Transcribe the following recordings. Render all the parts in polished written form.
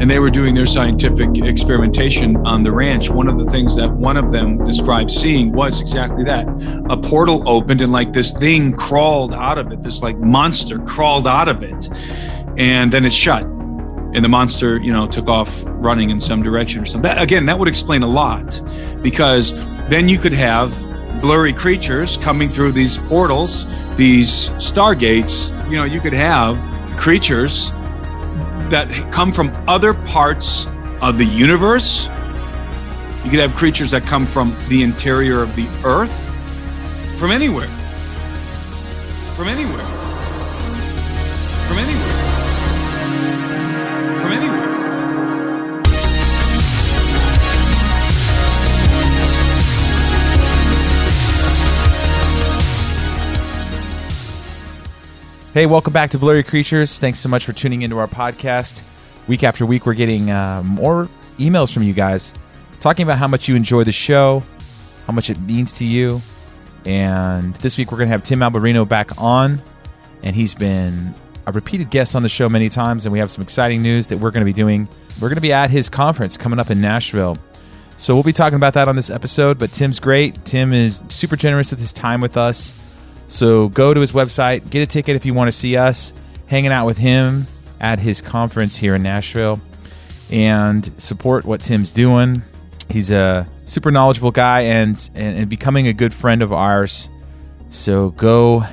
and they were doing their scientific experimentation on the ranch. One of the things that one of them described seeing was exactly that. A portal opened and like this thing crawled out of it, this like monster crawled out of it, and then it shut. And the monster, took off running in some direction or something. That would explain a lot, because then you could have blurry creatures coming through these portals, these stargates. You could have creatures that come from other parts of the universe. You could have creatures that come from the interior of the earth, from anywhere. From anywhere. From anywhere. From anywhere. Hey, welcome back to Blurry Creatures. Thanks so much for tuning into our podcast. Week after week, we're getting more emails from you guys talking about how much you enjoy the show, how much it means to you. And this week, we're going to have Tim Alberino back on. And he's been a repeated guest on the show many times. And we have some exciting news that we're going to be doing. We're going to be at his conference coming up in Nashville. So we'll be talking about that on this episode. But Tim's great. Tim is super generous with his time with us. So go to his website, get a ticket if you want to see us hanging out with him at his conference here in Nashville, and support what Tim's doing. He's a super knowledgeable guy and becoming a good friend of ours. So go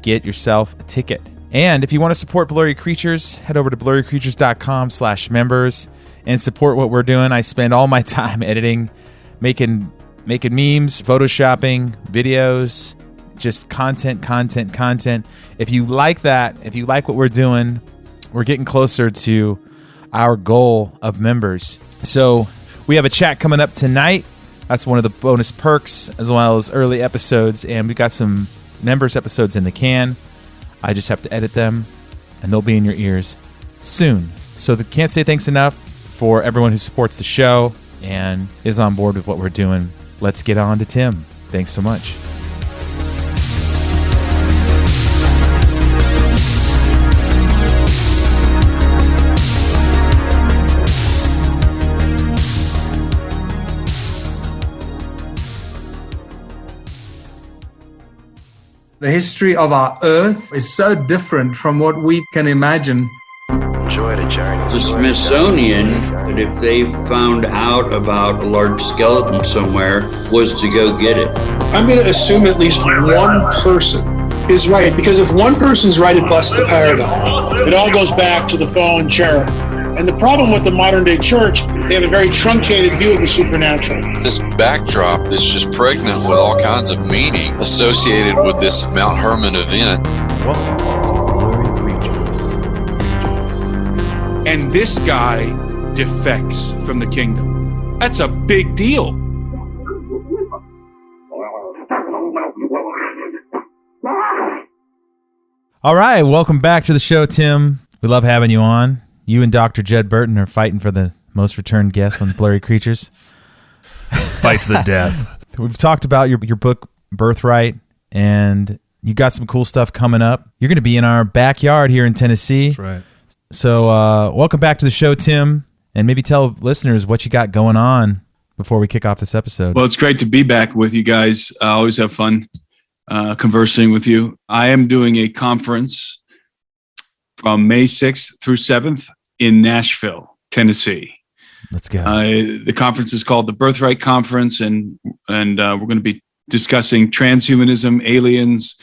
get yourself a ticket. And if you want to support Blurry Creatures, head over to blurrycreatures.com/members and support what we're doing. I spend all my time editing, making memes, photoshopping, videos, just content. If you like that, if you like what we're doing, we're getting closer to our goal of members. So we have a chat coming up tonight. That's one of the bonus perks, as well as early episodes. And we got some members episodes in the can. I just have to edit them, and they'll be in your ears soon. So can't say thanks enough for everyone who supports the show and is on board with what we're doing. Let's get on to Tim. Thanks so much. The history of our Earth is so different from what we can imagine. The Smithsonian, that if they found out about a large skeleton somewhere, was to go get it. I'm going to assume at least one person is right, because if one person's right, it busts the paradigm. It all goes back to the fallen cherub. And the problem with the modern day church, they have a very truncated view of the supernatural. This backdrop that's just pregnant with all kinds of meaning associated with this Mount Hermon event. Welcome to Blurry Creatures. And this guy defects from the kingdom. That's a big deal. All right, welcome back to the show, Tim. We love having you on. You and Dr. Jed Burton are fighting for the most returned guests on Blurry Creatures. It's fight to the death. We've talked about your book, Birthright, and you got some cool stuff coming up. You're going to be in our backyard here in Tennessee. That's right. So welcome back to the show, Tim, and maybe tell listeners what you got going on before we kick off this episode. Well, it's great to be back with you guys. I always have fun conversing with you. I am doing a conference from May 6th through 7th in Nashville, Tennessee. Let's go. The conference is called the Birthright Conference, and we're going to be discussing transhumanism, aliens,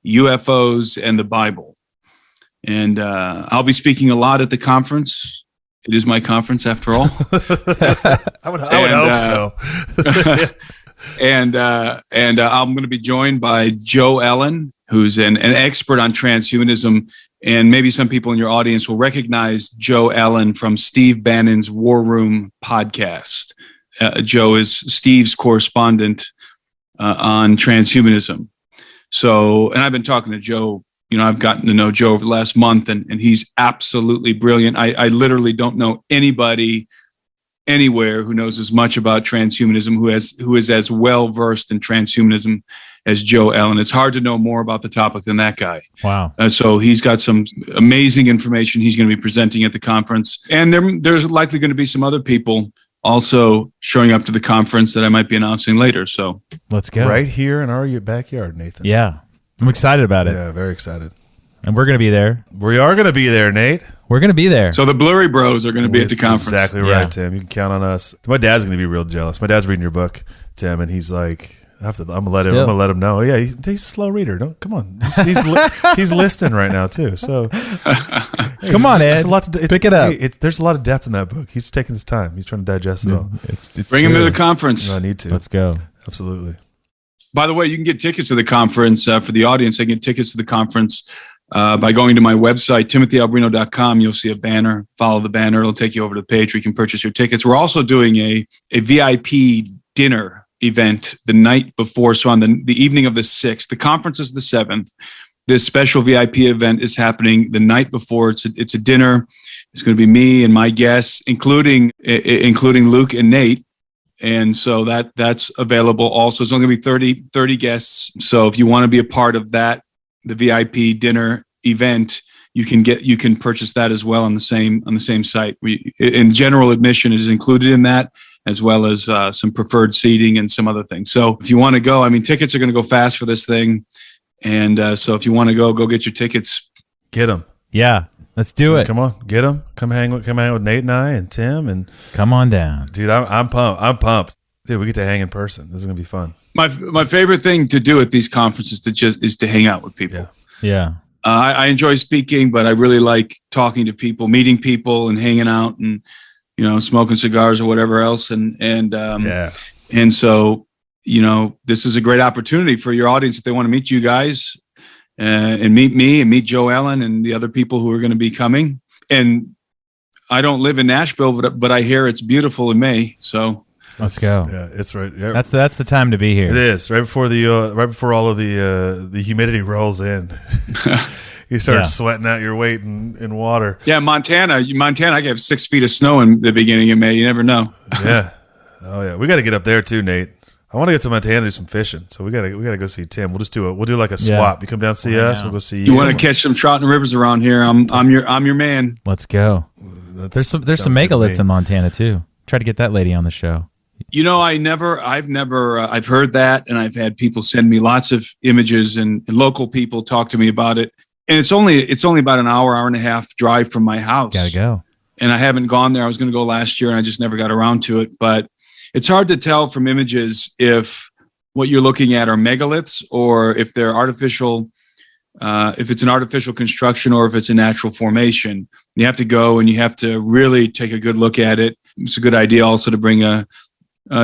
UFOs, and the Bible. And I'll be speaking a lot at the conference. It is my conference, after all. I would hope so. And I'm going to be joined by Joe Ellen, who's an expert on transhumanism. And maybe some people in your audience will recognize Joe Ellen from Steve Bannon's War Room podcast. Joe is Steve's correspondent on transhumanism. So, and I've been talking to Joe. I've gotten to know Joe over the last month, and he's absolutely brilliant. I literally don't know anybody anywhere who knows as much about transhumanism, who is as well versed in transhumanism as Joe Allen. It's hard to know more about the topic than that guy. Wow. So he's got some amazing information he's going to be presenting at the conference. And there's likely going to be some other people also showing up to the conference that I might be announcing later. So let's go. Right here in our backyard, Nathan. Yeah. I'm excited about it. Yeah, very excited. And we're going to be there. We are going to be there, Nate. We're going to be there. So the Blurry Bros are going to be at the conference. Exactly right, Tim. You can count on us. My dad's going to be real jealous. My dad's reading your book, Tim, and he's like, I'm gonna let him know. Oh, yeah, he's a slow reader. Come on, he's listening right now too. So come on, Ed. Pick it up. There's a lot of depth in that book. He's taking his time. He's trying to digest it all. Bring him to the conference. No, I need to. Let's go. Absolutely. By the way, you can get tickets to the conference for the audience. I can get tickets to the conference by going to my website, timothyalberino.com. You'll see a banner. Follow the banner. It'll take you over to the page where you can purchase your tickets. We're also doing a VIP dinner event the night before. So on the evening of the 6th, the conference is the 7th. This special VIP event is happening the night before. It's a dinner. It's going to be me and my guests, including Luke and Nate. And so that's available also. It's only going to be 30 guests. So if you want to be a part of that, the VIP dinner event, you can purchase that as well on the same site. In general admission is included in that, as well as some preferred seating and some other things. So if you want to go, tickets are going to go fast for this thing. And so if you want to go get your tickets. Get them. Yeah. Let's do it. Come on, get them. Come hang with Nate and I and Tim, and come on down, dude. I'm pumped. I'm pumped, dude. We get to hang in person. This is gonna be fun. My favorite thing to do at these conferences is to hang out with people. Yeah. I enjoy speaking, but I really like talking to people, meeting people, and hanging out, and smoking cigars or whatever else. And so this is a great opportunity for your audience if they want to meet you guys. And meet me and meet Joe Allen and the other people who are going to be coming. And I don't live in Nashville, but I hear it's beautiful in May. So let's go. Yeah, it's right. Yeah. That's the time to be here. It is right before all of the humidity rolls in. You start sweating out your weight in water. Yeah, Montana. I can have 6 feet of snow in the beginning of May. You never know. Yeah. Oh yeah, we got to get up there too, Nate. I want to get to Montana to do some fishing, so we gotta go see Tim. We'll do like a swap. You come down and see us. We'll go see you. You want to catch some trout and rivers around here? I'm your man. Let's go. There's some megaliths in Montana too. Try to get that lady on the show. I've heard that, and I've had people send me lots of images, and local people talk to me about it. And it's only about an hour and a half drive from my house. Gotta go. And I haven't gone there. I was going to go last year, and I just never got around to it. But it's hard to tell from images if what you're looking at are megaliths or if they're artificial, if it's an artificial construction or if it's a natural formation. You have to go and you have to really take a good look at it. It's a good idea also to bring a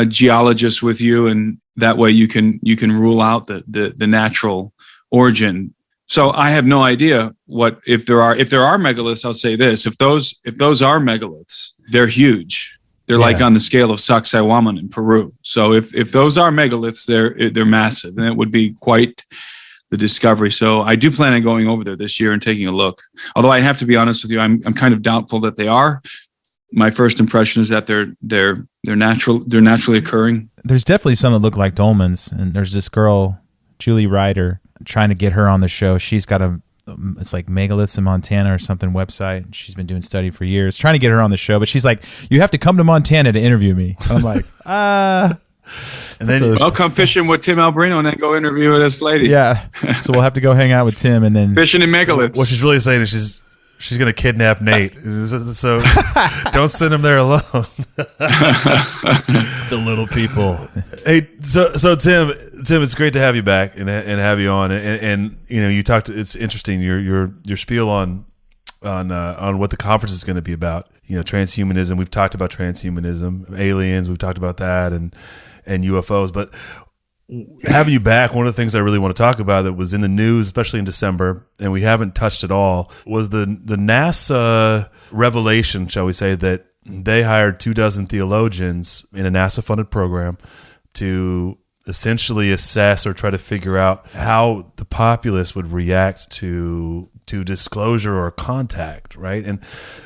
geologist with you, and that way you can rule out the natural origin. So I have no idea if there are megaliths. I'll say this: if those are megaliths, they're huge. They're like on the scale of Sacsayhuaman in Peru. So if those are megaliths, they're massive, and it would be quite the discovery. So I do plan on going over there this year and taking a look. Although I have to be honest with you, I'm kind of doubtful that they are. My first impression is that they're naturally occurring. There's definitely some that look like dolmens, and there's this girl, Julie Ryder, trying to get her on the show. She's got it's like megaliths in Montana or something website. She's been doing study for years, trying to get her on the show, but she's like, you have to come to Montana to interview me. I'm like, and then I'll come fishing with Tim Alberino and then go interview this lady. Yeah. So we'll have to go hang out with Tim and then fishing in megaliths. What she's really saying is she's going to kidnap Nate. So don't send him there alone. The little people. Hey, so Tim, it's great to have you back and have you on. And you talked. It's interesting your spiel on what the conference is going to be about. Transhumanism. We've talked about transhumanism, aliens. We've talked about that, and UFOs. But having you back, one of the things I really want to talk about that was in the news, especially in December, and we haven't touched at all, was the NASA revelation, shall we say, that they hired 24 theologians in a NASA-funded program to essentially assess or try to figure out how the populace would react to to disclosure or contact, right? And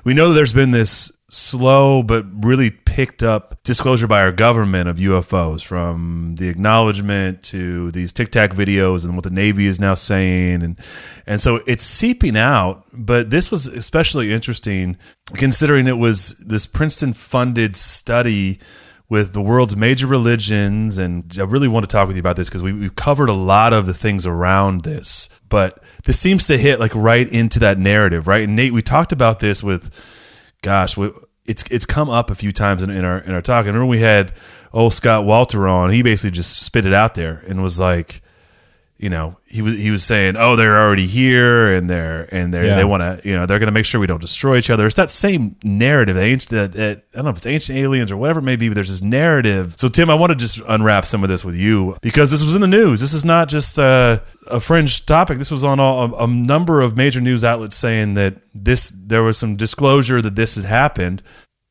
we know there's been this slow but really picked up disclosure by our government of UFOs, from the acknowledgement to these Tic Tac videos and what the Navy is now saying. And so it's seeping out, but this was especially interesting considering it was this Princeton-funded study with the world's major religions. And I really want to talk with you about this because we've covered a lot of the things around this, but this seems to hit like right into that narrative, right? And Nate, we talked about this with, it's come up a few times in our talk. I remember we had old Scott Walter on. He basically just spit it out there and was like, you know, he was saying, oh, they're already here and they want to, you know, they're going to make sure we don't destroy each other. It's that same narrative, I don't know if it's ancient aliens or whatever it may be, but there's this narrative. So Tim, I want to just unwrap some of this with you because this was in the news. This is not just a fringe topic. This was on a number of major news outlets saying that there was some disclosure that this had happened,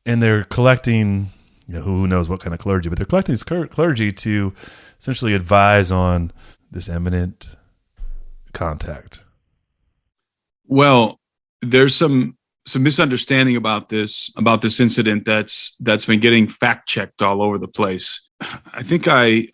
and they're collecting, you know, who knows what kind of clergy, but they're collecting this clergy to essentially advise on this imminent contact. Well, there's some misunderstanding about this incident that's been getting fact checked all over the place. I think I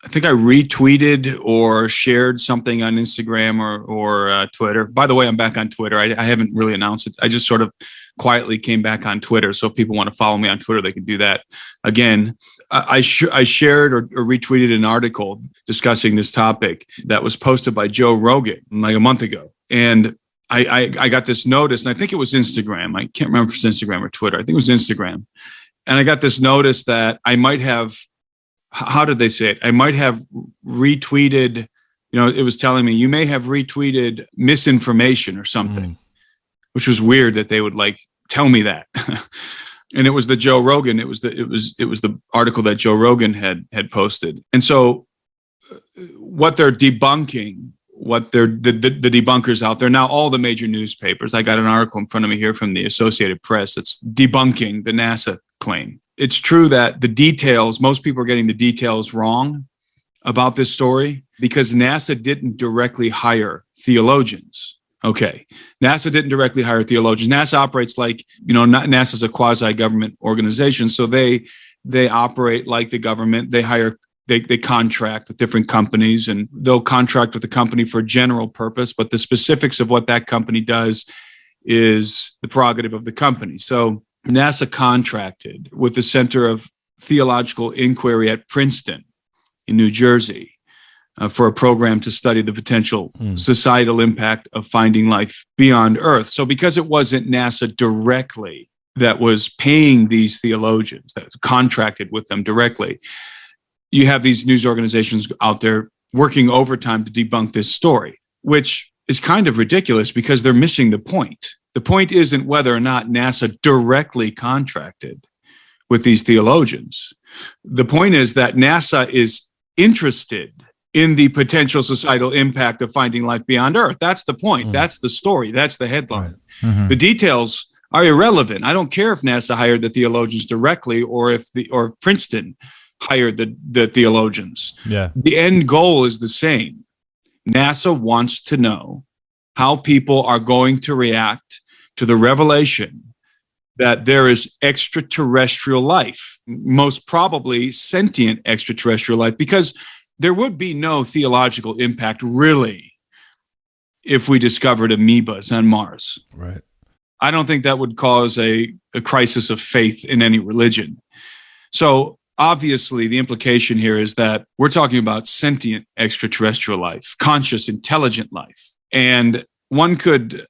retweeted or shared something on Instagram or Twitter. By the way, I'm back on Twitter. I haven't really announced it. I just sort of quietly came back on Twitter. So if people want to follow me on Twitter, they can do that. Again, I shared or retweeted an article discussing this topic that was posted by Joe Rogan like a month ago. And I got this notice, and I think it was Instagram. I can't remember if it's Instagram or Twitter. I think it was Instagram. And I got this notice that I might have, how did they say it? I might have retweeted, you know, it was telling me you may have retweeted misinformation or something, which was weird that they would like tell me that. And it was the Joe Rogan. It was the article that Joe Rogan had posted. And so what they're debunking, the debunkers out there now, all the major newspapers. I got an article in front of me here from the Associated Press that's debunking the NASA claim. It's true that the details, most people are getting the details wrong about this story because NASA didn't directly hire theologians. Okay. NASA didn't directly hire theologians. NASA operates like, you know, NASA's a quasi-government organization. So they operate like the government. They hire, they contract with different companies, and they'll contract with a company for a general purpose, but the specifics of what that company does is the prerogative of the company. So NASA contracted with the Center of Theological Inquiry at Princeton in New Jersey for a program to study the potential societal impact of finding life beyond Earth. So because it wasn't NASA directly that was paying these theologians, that was contracted with them directly, you have these news organizations out there working overtime to debunk this story, which is kind of ridiculous because they're missing the point. The point isn't whether or not NASA directly contracted with these theologians. The point is that NASA is interested in the potential societal impact of finding life beyond Earth. That's the point. That's the story. That's the headline. Right. The details are irrelevant. I don't care if NASA hired the theologians directly or if Princeton hired the theologians. Yeah. The end goal is the same. NASA wants to know how people are going to react to the revelation that there is extraterrestrial life, most probably sentient extraterrestrial life, because there would be no theological impact, really, if we discovered amoebas on Mars. Right. I don't think that would cause a crisis of faith in any religion. So obviously, the implication here is that we're talking about sentient extraterrestrial life, conscious, intelligent life. And one could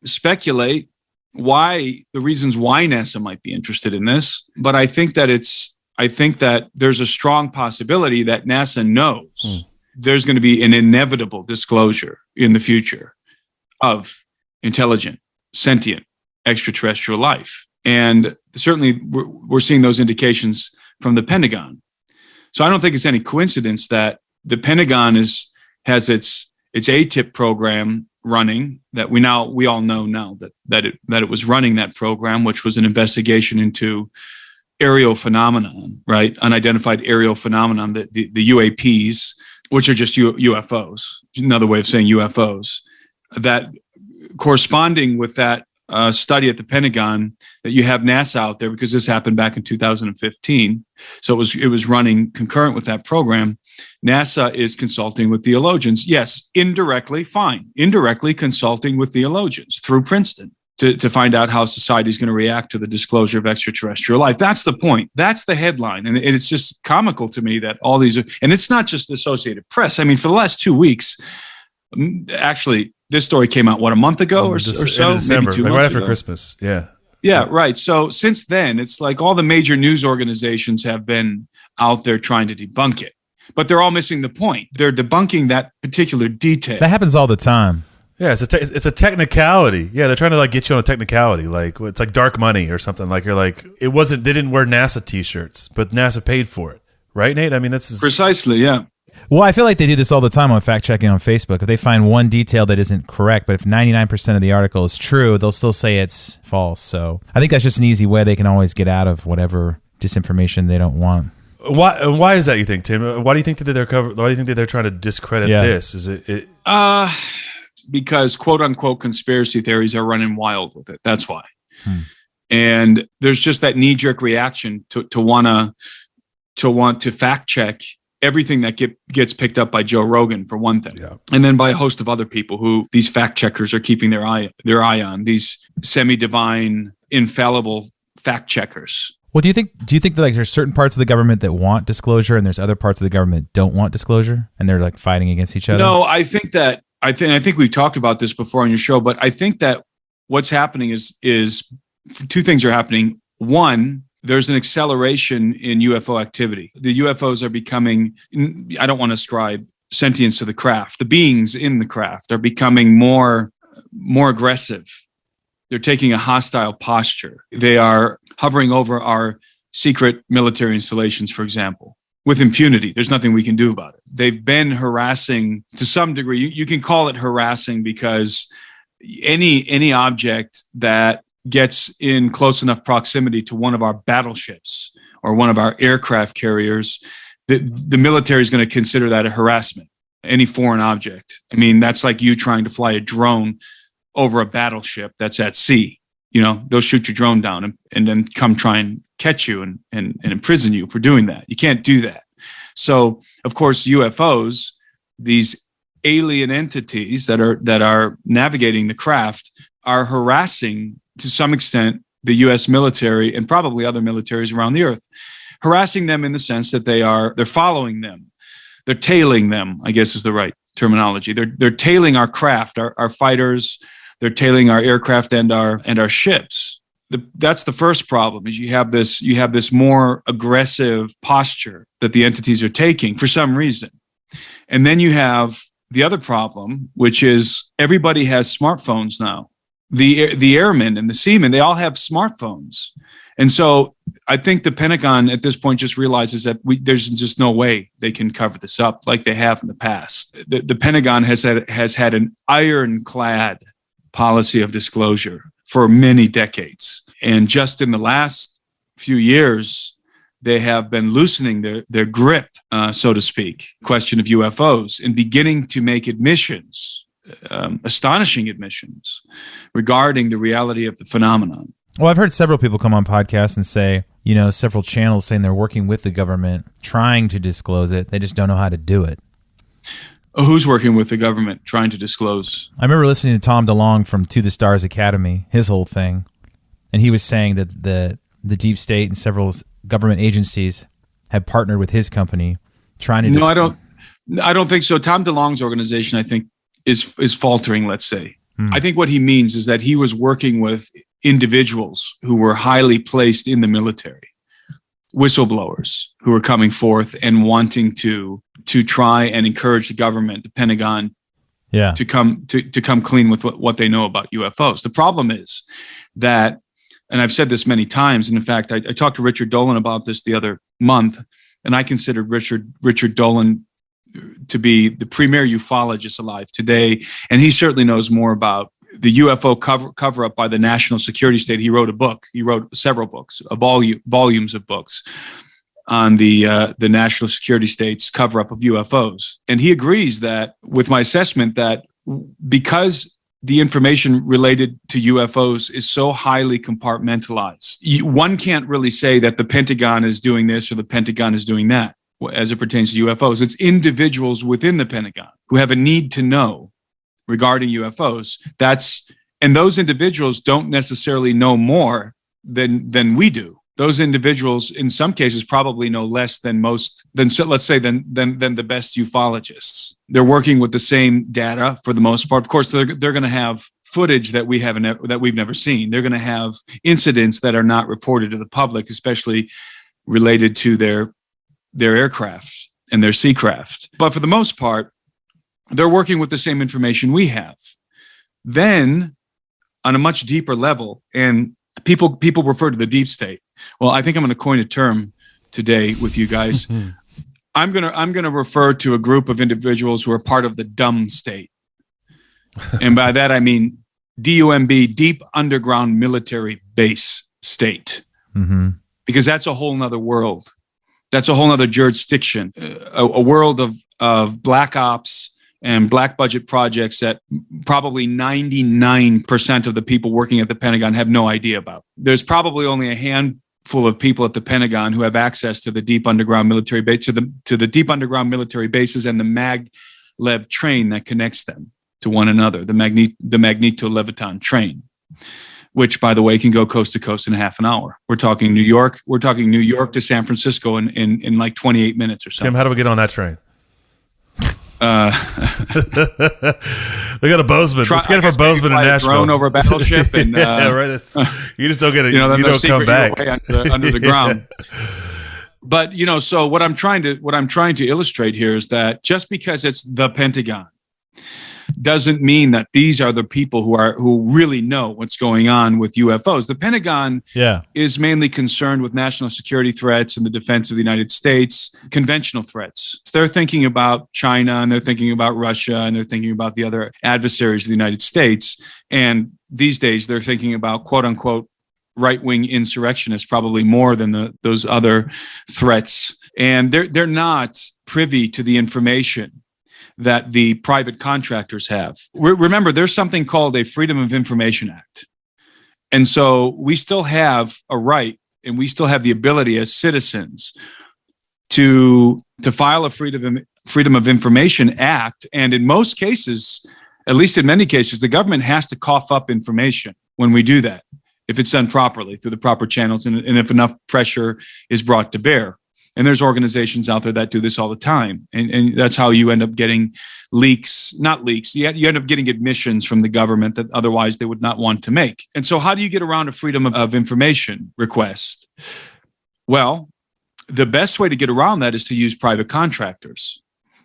speculate the reasons why NASA might be interested in this. But I think that there's a strong possibility that NASA knows there's going to be an inevitable disclosure in the future of intelligent, sentient, extraterrestrial life. And certainly we're seeing those indications from the Pentagon. So I don't think it's any coincidence that the Pentagon has its ATIP program running, that we all know now that it was running that program, which was an investigation into aerial phenomenon, right? Unidentified aerial phenomenon, the UAPs, which are just UFOs, another way of saying UFOs. that corresponding with that study at the Pentagon, that you have NASA out there, because this happened back in 2015. So it was running concurrent with that program. NASA is consulting with theologians. Yes, indirectly, fine. Indirectly consulting with theologians through Princeton to find out how society is going to react to the disclosure of extraterrestrial life. That's the point. That's the headline. And it's just comical to me that all these and it's not just the Associated Press. I mean, for the last 2 weeks, actually, this story came out, a month ago or so? December, maybe 2 like months right after ago. Christmas. Yeah. Yeah, right. So since then, it's like all the major news organizations have been out there trying to debunk it. But they're all missing the point. They're debunking that particular detail. That happens all the time. Yeah, it's a technicality. Yeah, they're trying to like get you on a technicality. Like it's like dark money or something. Like you're like, they didn't wear NASA t-shirts, but NASA paid for it. Right, Nate? I mean, that's precisely, yeah. Well, I feel like they do this all the time on fact checking on Facebook. If they find one detail that isn't correct, but if 99% of the article is true, they'll still say it's false. So I think that's just an easy way they can always get out of whatever disinformation they don't want. Why is that, you think, Tim? Why do you think that they're trying to discredit this? Is it because quote unquote conspiracy theories are running wild with it. That's why. And there's just that knee jerk reaction to want to fact check everything that gets picked up by Joe Rogan, for one thing, and then by a host of other people who these fact checkers are keeping their eye on, these semi-divine, infallible fact checkers. Well, do you think that like there's certain parts of the government that want disclosure and there's other parts of the government that don't want disclosure and they're like fighting against each other? No, I think we've talked about this before on your show, but I think that what's happening is two things are happening. One, there's an acceleration in UFO activity. The UFOs are becoming, I don't want to ascribe sentience to the craft. The beings in the craft are becoming more aggressive. They're taking a hostile posture. They are hovering over our secret military installations, for example, with impunity. There's nothing we can do about it. They've been harassing to some degree. You can call it harassing because any object that gets in close enough proximity to one of our battleships or one of our aircraft carriers, the military is going to consider that a harassment, any foreign object. I mean, that's like you trying to fly a drone over a battleship that's at sea. You know, they'll shoot your drone down and then come try and catch you and imprison you for doing that. You can't do that. So, of course, UFOs, these alien entities that are navigating the craft, are harassing to some extent the U.S. military and probably other militaries around the earth, harassing them in the sense that they're following them, they're tailing them, I guess is the right terminology. They're tailing our craft, our fighters, they're tailing our aircraft and our ships. That's the first problem. Is you have this more aggressive posture that the entities are taking for some reason, and then you have the other problem, which is everybody has smartphones now. The airmen and the seamen, they all have smartphones. And so I think the Pentagon at this point just realizes that there's just no way they can cover this up like they have in the past. The Pentagon has had an ironclad policy of disclosure for many decades. And just in the last few years, they have been loosening their grip, so to speak, question of UFOs, and beginning to make admissions, astonishing admissions regarding the reality of the phenomenon. Well, I've heard several people come on podcasts and say, several channels saying they're working with the government, trying to disclose it. They just don't know how to do it. Who's working with the government trying to disclose? I remember listening to Tom DeLonge from To the Stars Academy, his whole thing. And he was saying that the deep state and several government agencies have partnered with his company trying to... No, I don't think so. Tom DeLonge's organization, I think, is faltering, let's say. I think what he means is that he was working with individuals who were highly placed in the military, whistleblowers who were coming forth and wanting to try and encourage the government, the Pentagon, to come clean with what they know about UFOs. The problem is that, and I've said this many times, and in fact, I talked to Richard Dolan about this the other month, and I considered Richard Dolan to be the premier ufologist alive today, and he certainly knows more about the UFO cover-up by the national security state. He wrote a book. He wrote several books, volumes of books on the national security state's cover-up of UFOs. And he agrees that with my assessment that because the information related to UFOs is so highly compartmentalized. One can't really say that the Pentagon is doing this or the Pentagon is doing that as it pertains to UFOs. It's individuals within the Pentagon who have a need to know regarding UFOs. And those individuals don't necessarily know more than we do. Those individuals, in some cases, probably know less than the best ufologists. They're working with the same data for the most part. Of course, they're going to have footage that we've never seen. They're going to have incidents that are not reported to the public, especially related to their aircraft and their seacraft. But for the most part, they're working with the same information we have. Then, on a much deeper level, and people refer to the deep state. Well, I think I'm going to coin a term today with you guys. I'm going to refer to a group of individuals who are part of the dumb state. And by that, I mean DUMB, deep underground military base state. Mm-hmm. Because that's a whole nother world. That's a whole nother jurisdiction, a world of black ops and black budget projects that probably 99% of the people working at the Pentagon have no idea about. There's probably only a handful of people at the Pentagon who have access to the deep underground military base, to the deep underground military bases and the maglev train that connects them to one another, the magneto-leviton train, which, by the way, can go coast to coast in half an hour. We're talking New York to San Francisco in like 28 minutes or something. Tim, how do we get on that train? They got a Bozeman. Let's get it from Bozeman and Nashville. Drone over a battleship, and yeah, right. You just don't get it. You don't come back under the ground. But so what I'm trying to illustrate here is that just because it's the Pentagon doesn't mean that these are the people who really know what's going on with UFOs. The Pentagon is mainly concerned with national security threats and the defense of the United States, conventional threats. They're thinking about China, and they're thinking about Russia, and they're thinking about the other adversaries of the United States. And these days they're thinking about quote unquote right-wing insurrectionists probably more than those other threats. And they're not privy to the information that the private contractors have. Remember, there's something called a Freedom of Information Act. And so we still have a right, and we still have the ability as citizens to file a Freedom of Information Act. And in most cases, at least in many cases, the government has to cough up information when we do that, if it's done properly through the proper channels and if enough pressure is brought to bear. And there's organizations out there that do this all the time. And that's how you end up getting not leaks. You end up getting admissions from the government that otherwise they would not want to make. And so how do you get around a Freedom of Information request? Well, the best way to get around that is to use private contractors.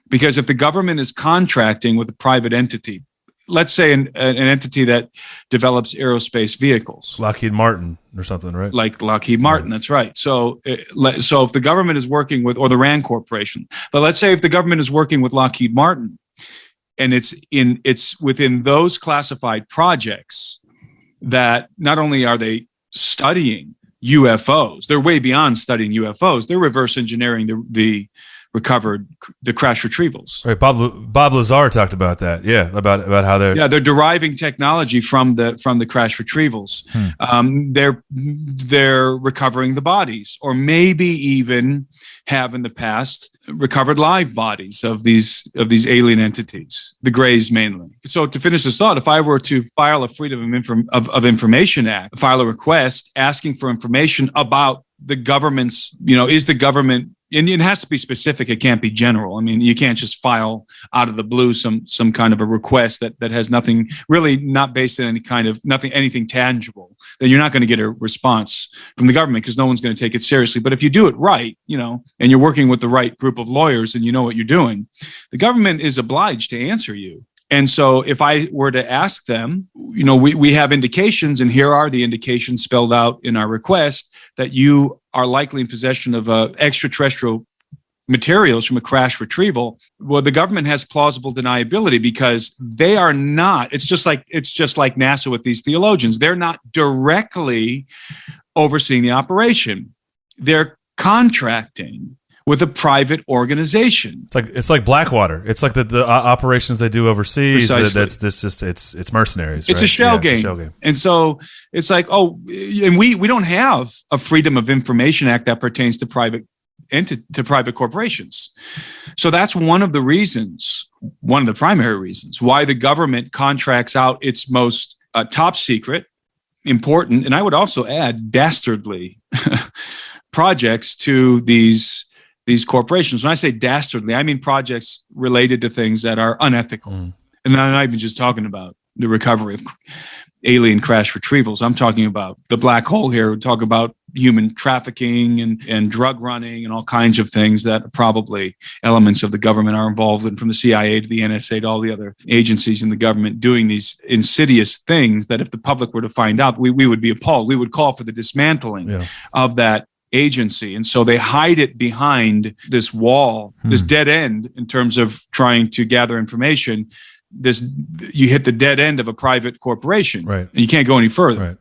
Because if the government is contracting with a private entity, let's say an entity that develops aerospace vehicles. Lockheed Martin or something, right? Like Lockheed Martin, that's right. So if the government is working with, or the RAND Corporation, but let's say if the government is working with Lockheed Martin, and it's within those classified projects that not only are they studying UFOs, they're way beyond studying UFOs, they're reverse engineering the crash retrievals. Right, Bob Lazar talked about that. Yeah, about how they're deriving technology from the crash retrievals. They're recovering the bodies, or maybe even have in the past recovered live bodies of these alien entities, the Greys mainly. So to finish this thought, if I were to file a Freedom of Information Act, file a request asking for information about the government's, is the government, and it has to be specific. It can't be general. I mean, you can't just file out of the blue some kind of a request that has nothing, really not based on anything tangible. Then you're not going to get a response from the government because no one's going to take it seriously. But if you do it right, and you're working with the right group of lawyers and you know what you're doing, the government is obliged to answer you. And so if I were to ask them, we have indications, and here are the indications spelled out in our request, that you are likely in possession of extraterrestrial materials from a crash retrieval. Well, the government has plausible deniability because they are not, it's just like NASA with these theologians. They're not directly overseeing the operation. They're contracting with a private organization. It's like Blackwater. It's like the operations they do overseas. It's mercenaries. It's right? a shell game. It's a shell game. And so it's like, and we don't have a Freedom of Information Act that pertains to private corporations. So that's one of the primary reasons why the government contracts out its most top secret, important, and I would also add dastardly projects to these corporations. When I say dastardly, I mean projects related to things that are unethical. And I'm not even just talking about the recovery of alien crash retrievals. I'm talking about the black hole here. We talk about human trafficking and drug running and all kinds of things that probably elements of the government are involved in, from the CIA to the NSA to all the other agencies in the government doing these insidious things that if the public were to find out, we would be appalled. We would call for the dismantling of that agency. And so they hide it behind this wall, this dead end in terms of trying to gather information. You hit the dead end of a private corporation, right? And you can't go any further. Right.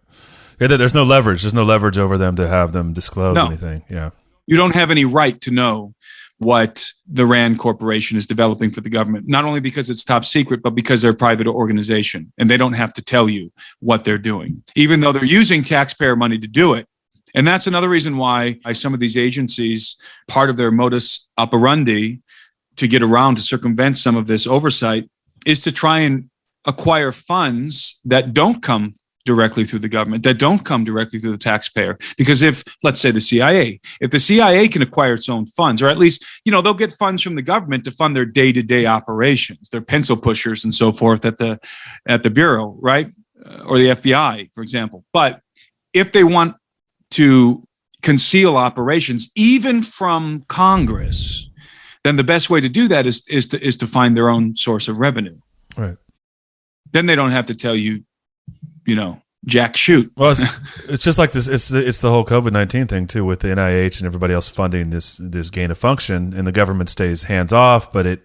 Yeah, there's no leverage. There's no leverage over them to have them disclose anything. Yeah. You don't have any right to know what the RAND Corporation is developing for the government, not only because it's top secret, but because they're a private organization and they don't have to tell you what they're doing, even though they're using taxpayer money to do it. And that's another reason why some of these agencies, part of their modus operandi to get around, to circumvent some of this oversight, is to try and acquire funds that don't come directly through the government, that don't come directly through the taxpayer. Because if, let's say, the CIA can acquire its own funds, or at least, they'll get funds from the government to fund their day-to-day operations, their pencil pushers and so forth at the Bureau, right? Or the FBI, for example. But if they want to conceal operations, even from Congress, then the best way to do that is to find their own source of revenue. Right. Then they don't have to tell you, jack shoot. Well, it's just like this. It's the whole COVID-19 thing too, with the NIH and everybody else funding this gain of function, and the government stays hands off. But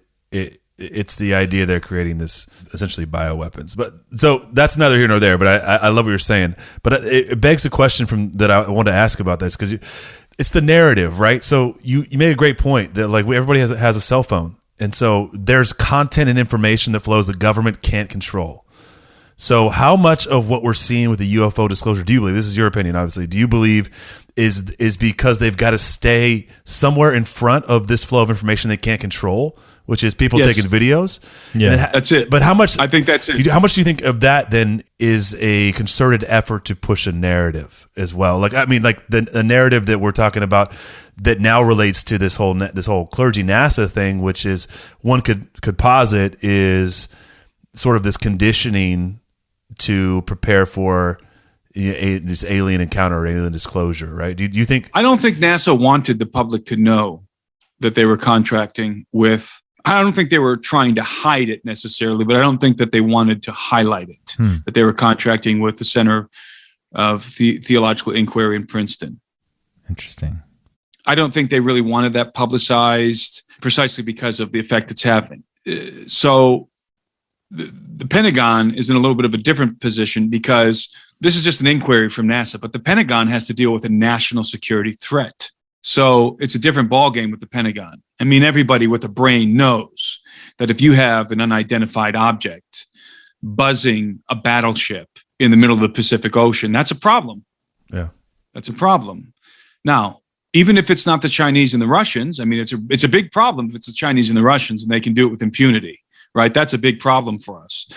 it's the idea they're creating this essentially bioweapons. But so that's neither here nor there. But I love what you're saying. But it begs the question that I want to ask about this, because it's the narrative, right? So you made a great point that like everybody has a cell phone, and so there's content and information that flows the government can't control. So how much of what we're seeing with the UFO disclosure do you believe, this is your opinion obviously, do you believe is because they've got to stay somewhere in front of this flow of information they can't control, which is people taking videos? Yeah, that's it. But how much? I think that's it. How much do you think of that then is a concerted effort to push a narrative as well? Like, I mean, like the narrative that we're talking about that now relates to this whole clergy NASA thing, which is one could posit is sort of this conditioning to prepare for this alien encounter or alien disclosure, right? Do you think? I don't think NASA wanted the public to know that they were contracting with. I don't think they were trying to hide it necessarily, but I don't think that they wanted to highlight it, that they were contracting with the Center of Theological Inquiry in Princeton. Interesting. I don't think they really wanted that publicized precisely because of the effect it's having. So the Pentagon is in a little bit of a different position, because this is just an inquiry from NASA, but the Pentagon has to deal with a national security threat. So it's a different ballgame with the Pentagon. I mean, everybody with a brain knows that if you have an unidentified object buzzing a battleship in the middle of the Pacific Ocean, that's a problem. Yeah, that's a problem. Now, even if it's not the Chinese and the Russians, I mean, it's a big problem if it's the Chinese and the Russians and they can do it with impunity, right? That's a big problem for us.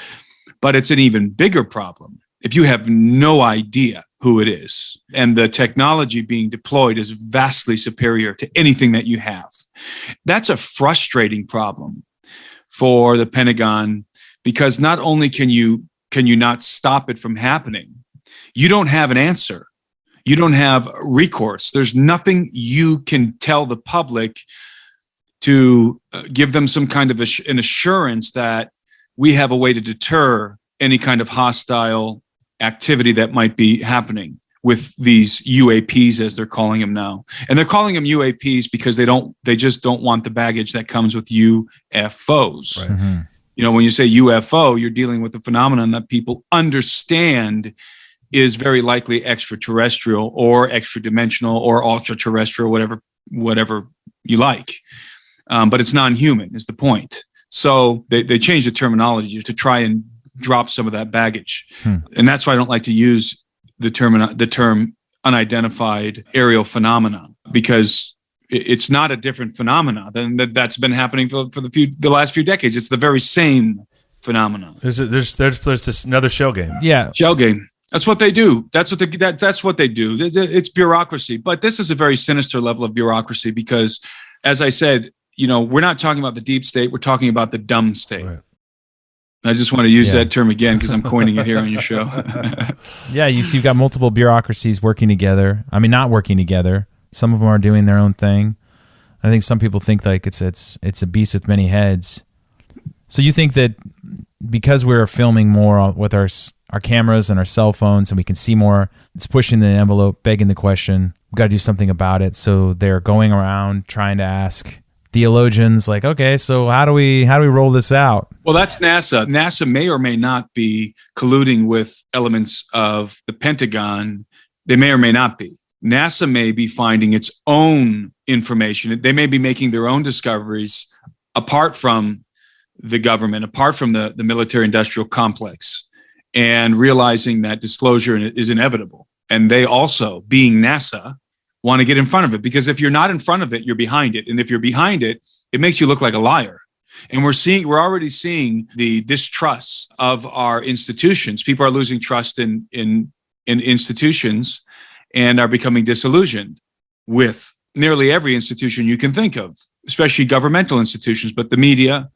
But it's an even bigger problem if you have no idea who it is and the technology being deployed is vastly superior to anything that you have. That's a frustrating problem for the Pentagon, because not only can you not stop it from happening, you don't have an answer. You don't have recourse. There's nothing you can tell the public to give them some kind of an assurance that we have a way to deter any kind of hostile activity that might be happening with these UAPs, as they're calling them now. And they're calling them UAPs because they just don't want the baggage that comes with UFOs. Right. Mm-hmm. You know, when you say UFO, you're dealing with a phenomenon that people understand is very likely extraterrestrial or extra-dimensional or ultra-terrestrial, whatever you like. But it's non-human is the point. So they changed the terminology to try and drop some of that baggage. And that's why I don't like to use the term unidentified aerial phenomena, because it's not a different phenomena than that's been happening for the last few decades. It's the very same phenomena. There's this another shell game. Yeah. Shell game. That's what they do. That's what they do. It's bureaucracy, but this is a very sinister level of bureaucracy because, as I said, we're not talking about the deep state. We're talking about the dumb state. Right. I just want to use that term again because I'm coining it here on your show. Yeah, you've got multiple bureaucracies working together. I mean, not working together. Some of them are doing their own thing. I think some people think like it's a beast with many heads. So you think that because we're filming more with our cameras and our cell phones and we can see more, it's pushing the envelope, begging the question, we've got to do something about it. So they're going around trying to ask theologians like, okay, so how do we roll this out? Well, that's NASA. NASA may or may not be colluding with elements of the Pentagon. They may or may not be. NASA may be finding its own information. They may be making their own discoveries apart from the government, apart from the military-industrial complex, and realizing that disclosure is inevitable. And they also, being NASA, want to get in front of it, because if you're not in front of it, you're behind it. And if you're behind it, it makes you look like a liar. And we're already seeing the distrust of our institutions. People are losing trust in institutions and are becoming disillusioned with nearly every institution you can think of, especially governmental institutions, but the media.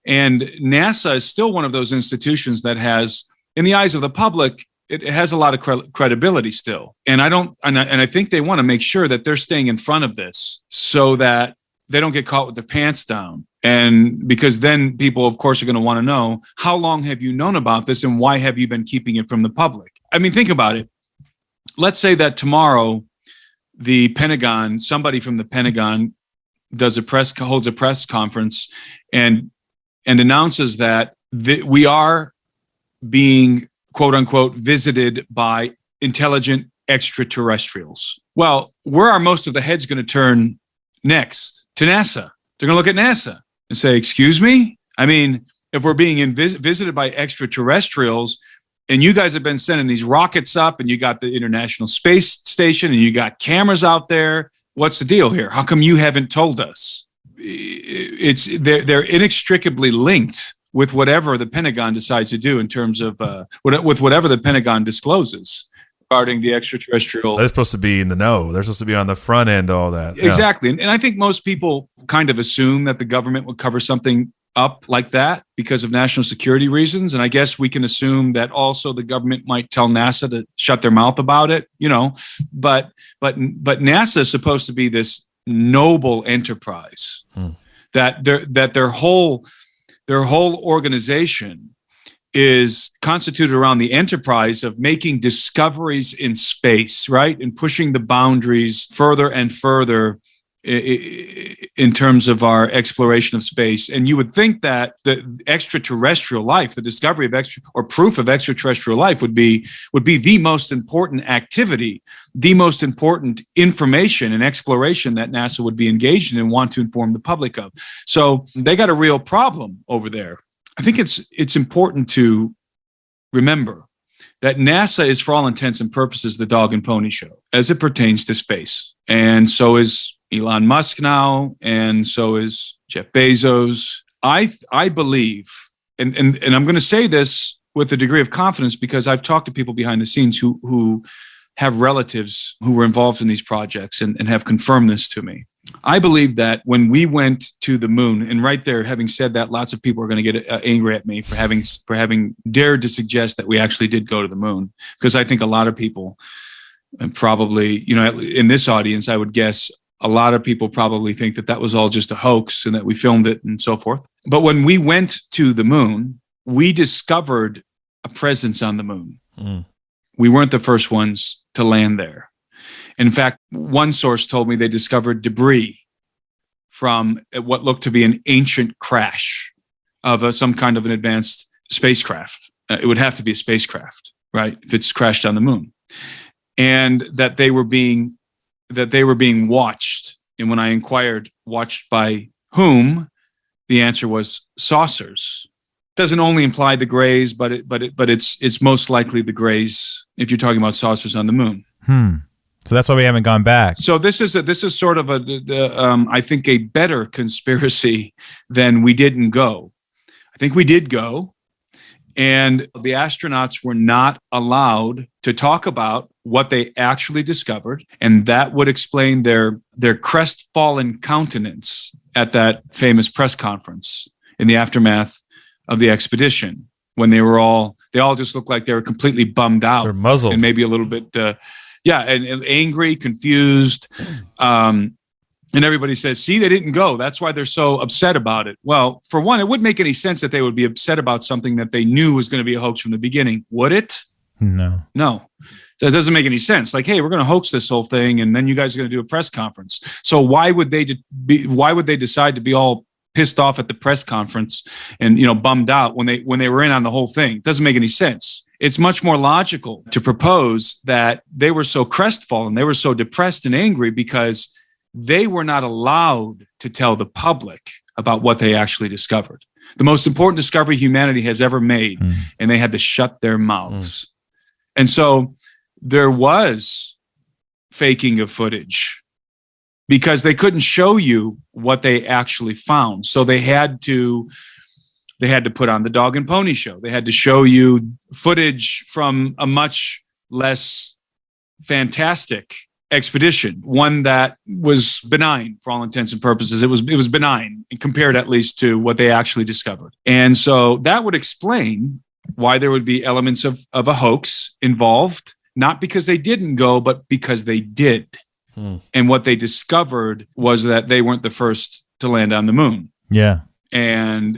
And NASA is still one of those institutions that has, in the eyes of the public, it has a lot of credibility still. And I think they want to make sure that they're staying in front of this so that they don't get caught with their pants down. And because then people, of course, are going to want to know, how long have you known about this and why have you been keeping it from the public? I mean, think about it. Let's say that tomorrow the Pentagon, somebody from the Pentagon holds a press conference and announces that we are being, quote unquote, visited by intelligent extraterrestrials. Well, where are most of the heads going to turn next? To NASA. They're going to look at NASA and say, excuse me? I mean, if we're being visited by extraterrestrials and you guys have been sending these rockets up and you got the International Space Station and you got cameras out there, what's the deal here? How come you haven't told us? They're inextricably linked with whatever the Pentagon decides to do in terms of with whatever the Pentagon discloses regarding the extraterrestrial. They're supposed to be in the know. They're supposed to be on the front end, all that. Exactly. And I think most people kind of assume that the government would cover something up like that because of national security reasons. And I guess we can assume that also the government might tell NASA to shut their mouth about it, but NASA is supposed to be this noble enterprise that their whole organization is constituted around the enterprise of making discoveries in space, right? And pushing the boundaries further and further in terms of our exploration of space. And you would think that the extraterrestrial life, the discovery of proof of extraterrestrial life would be the most important activity, the most important information and exploration that NASA would be engaged in and want to inform the public of. So they got a real problem over there. I think it's important to remember that NASA is, for all intents and purposes, the dog and pony show as it pertains to space. And so is Elon Musk now, and so is Jeff Bezos. I believe, and I'm going to say this with a degree of confidence because I've talked to people behind the scenes who have relatives who were involved in these projects and have confirmed this to me. I believe that when we went to the moon, and right there, having said that, lots of people are going to get angry at me for having dared to suggest that we actually did go to the moon, because I think a lot of people, and probably, in this audience, I would guess a lot of people probably think that was all just a hoax and that we filmed it and so forth. But when we went to the moon, we discovered a presence on the moon. We weren't the first ones to land there. In fact, one source told me they discovered debris from what looked to be an ancient crash of some kind of an advanced spacecraft. It would have to be a spacecraft, right? If it's crashed on the moon. And that they were being watched And when I inquired, watched by whom, the answer was saucers. Doesn't only imply the grays, but it's most likely the grays if you're talking about saucers on the moon. So that's why we haven't gone back. So this is sort of I think a better conspiracy than we didn't go. I think we did go, and the astronauts were not allowed to talk about what they actually discovered, and that would explain their crestfallen countenance at that famous press conference in the aftermath of the expedition, when they all just looked like they were completely bummed out. They're muzzled. And maybe a little bit, and angry, confused. And everybody says, see, they didn't go. That's why they're so upset about it. Well, for one, it wouldn't make any sense that they would be upset about something that they knew was going to be a hoax from the beginning, would it? No. That doesn't make any sense. Like, hey, we're going to hoax this whole thing, and then you guys are going to do a press conference. So why would they decide to be all pissed off at the press conference and bummed out when they were in on the whole thing? It doesn't make any sense. It's much more logical to propose that they were so crestfallen, they were so depressed and angry because they were not allowed to tell the public about what they actually discovered. The most important discovery humanity has ever made, and they had to shut their mouths. And so there was faking of footage because they couldn't show you what they actually found. So they had to put on the dog and pony show. They had to show you footage from a much less fantastic expedition, one that was benign for all intents and purposes. It was benign compared at least to what they actually discovered. And so that would explain why there would be elements of a hoax involved, not because they didn't go, but because they did. And what they discovered was that they weren't the first to land on the moon. Yeah. And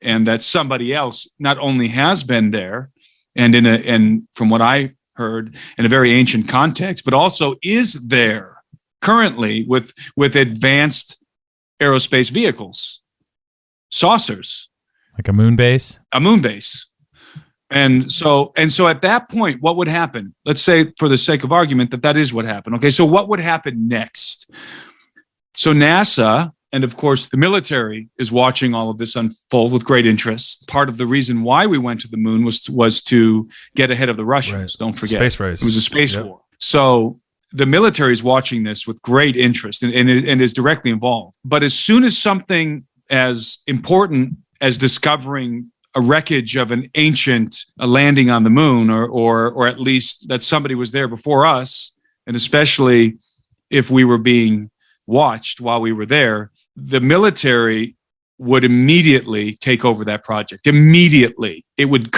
that somebody else not only has been there and from what I heard, in a very ancient context, but also is there currently with advanced aerospace vehicles, saucers, like a moon base. And so at that point, what would happen? Let's say, for the sake of argument, that is what happened. Okay, so what would happen next? So NASA, and of course the military, is watching all of this unfold with great interest. Part of the reason why we went to the moon was to get ahead of the Russians. Right. Don't forget, space race. It was a space war. So the military is watching this with great interest and is directly involved. But as soon as something as important as discovering a wreckage of an ancient landing on the moon, or at least that somebody was there before us, and especially if we were being watched while we were there, the military would immediately take over that project. Immediately, it would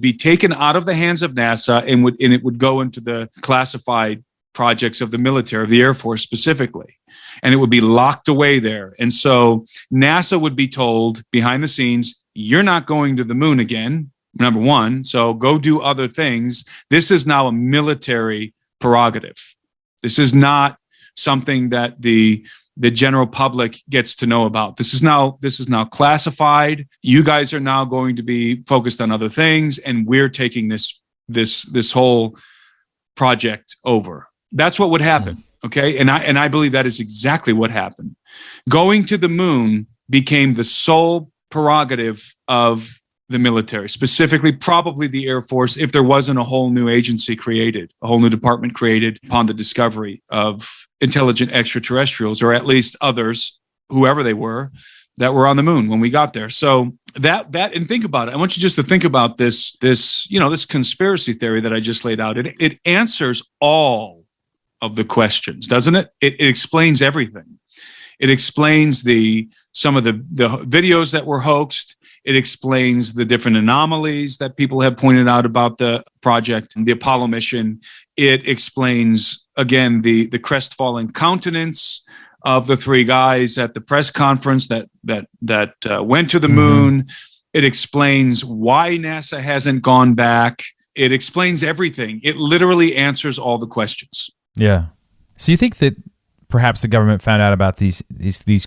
be taken out of the hands of NASA and it would go into the classified projects of the military, of the Air Force specifically, and it would be locked away there. And so NASA would be told behind the scenes, you're not going to the moon again, number one, so go do other things. This is now a military prerogative. This is not something that the general public gets to know about. This is now classified. You guys are now going to be focused on other things, and we're taking this whole project over. That's what would happen. Okay, and I believe that is exactly what happened. Going to the moon became the sole prerogative of the military, specifically probably the Air Force, if there wasn't a whole new agency created, a whole new department created upon the discovery of intelligent extraterrestrials, or at least others, whoever they were, that were on the moon when we got there. So that and think about it. I want you just to think about this conspiracy theory that I just laid out. It answers all of the questions, doesn't it? It explains everything. It explains some of the videos that were hoaxed. It explains the different anomalies that people have pointed out about the project and the Apollo mission. It explains, again, the crestfallen countenance of the three guys at the press conference that went to the moon. It explains why NASA hasn't gone back. It explains everything. It literally answers all the questions. Yeah. So you think that perhaps the government found out about these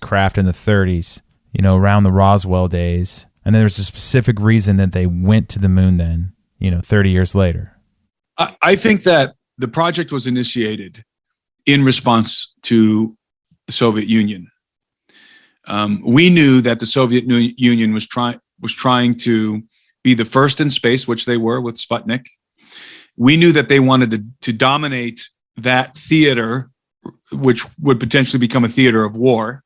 craft in the 30s, around the Roswell days, and then there's a specific reason that they went to the moon then, 30 years later? I think that the project was initiated in response to the Soviet Union. We knew that the Soviet Union was trying to be the first in space, which they were with Sputnik. We knew that they wanted to dominate that theater, which would potentially become a theater of war,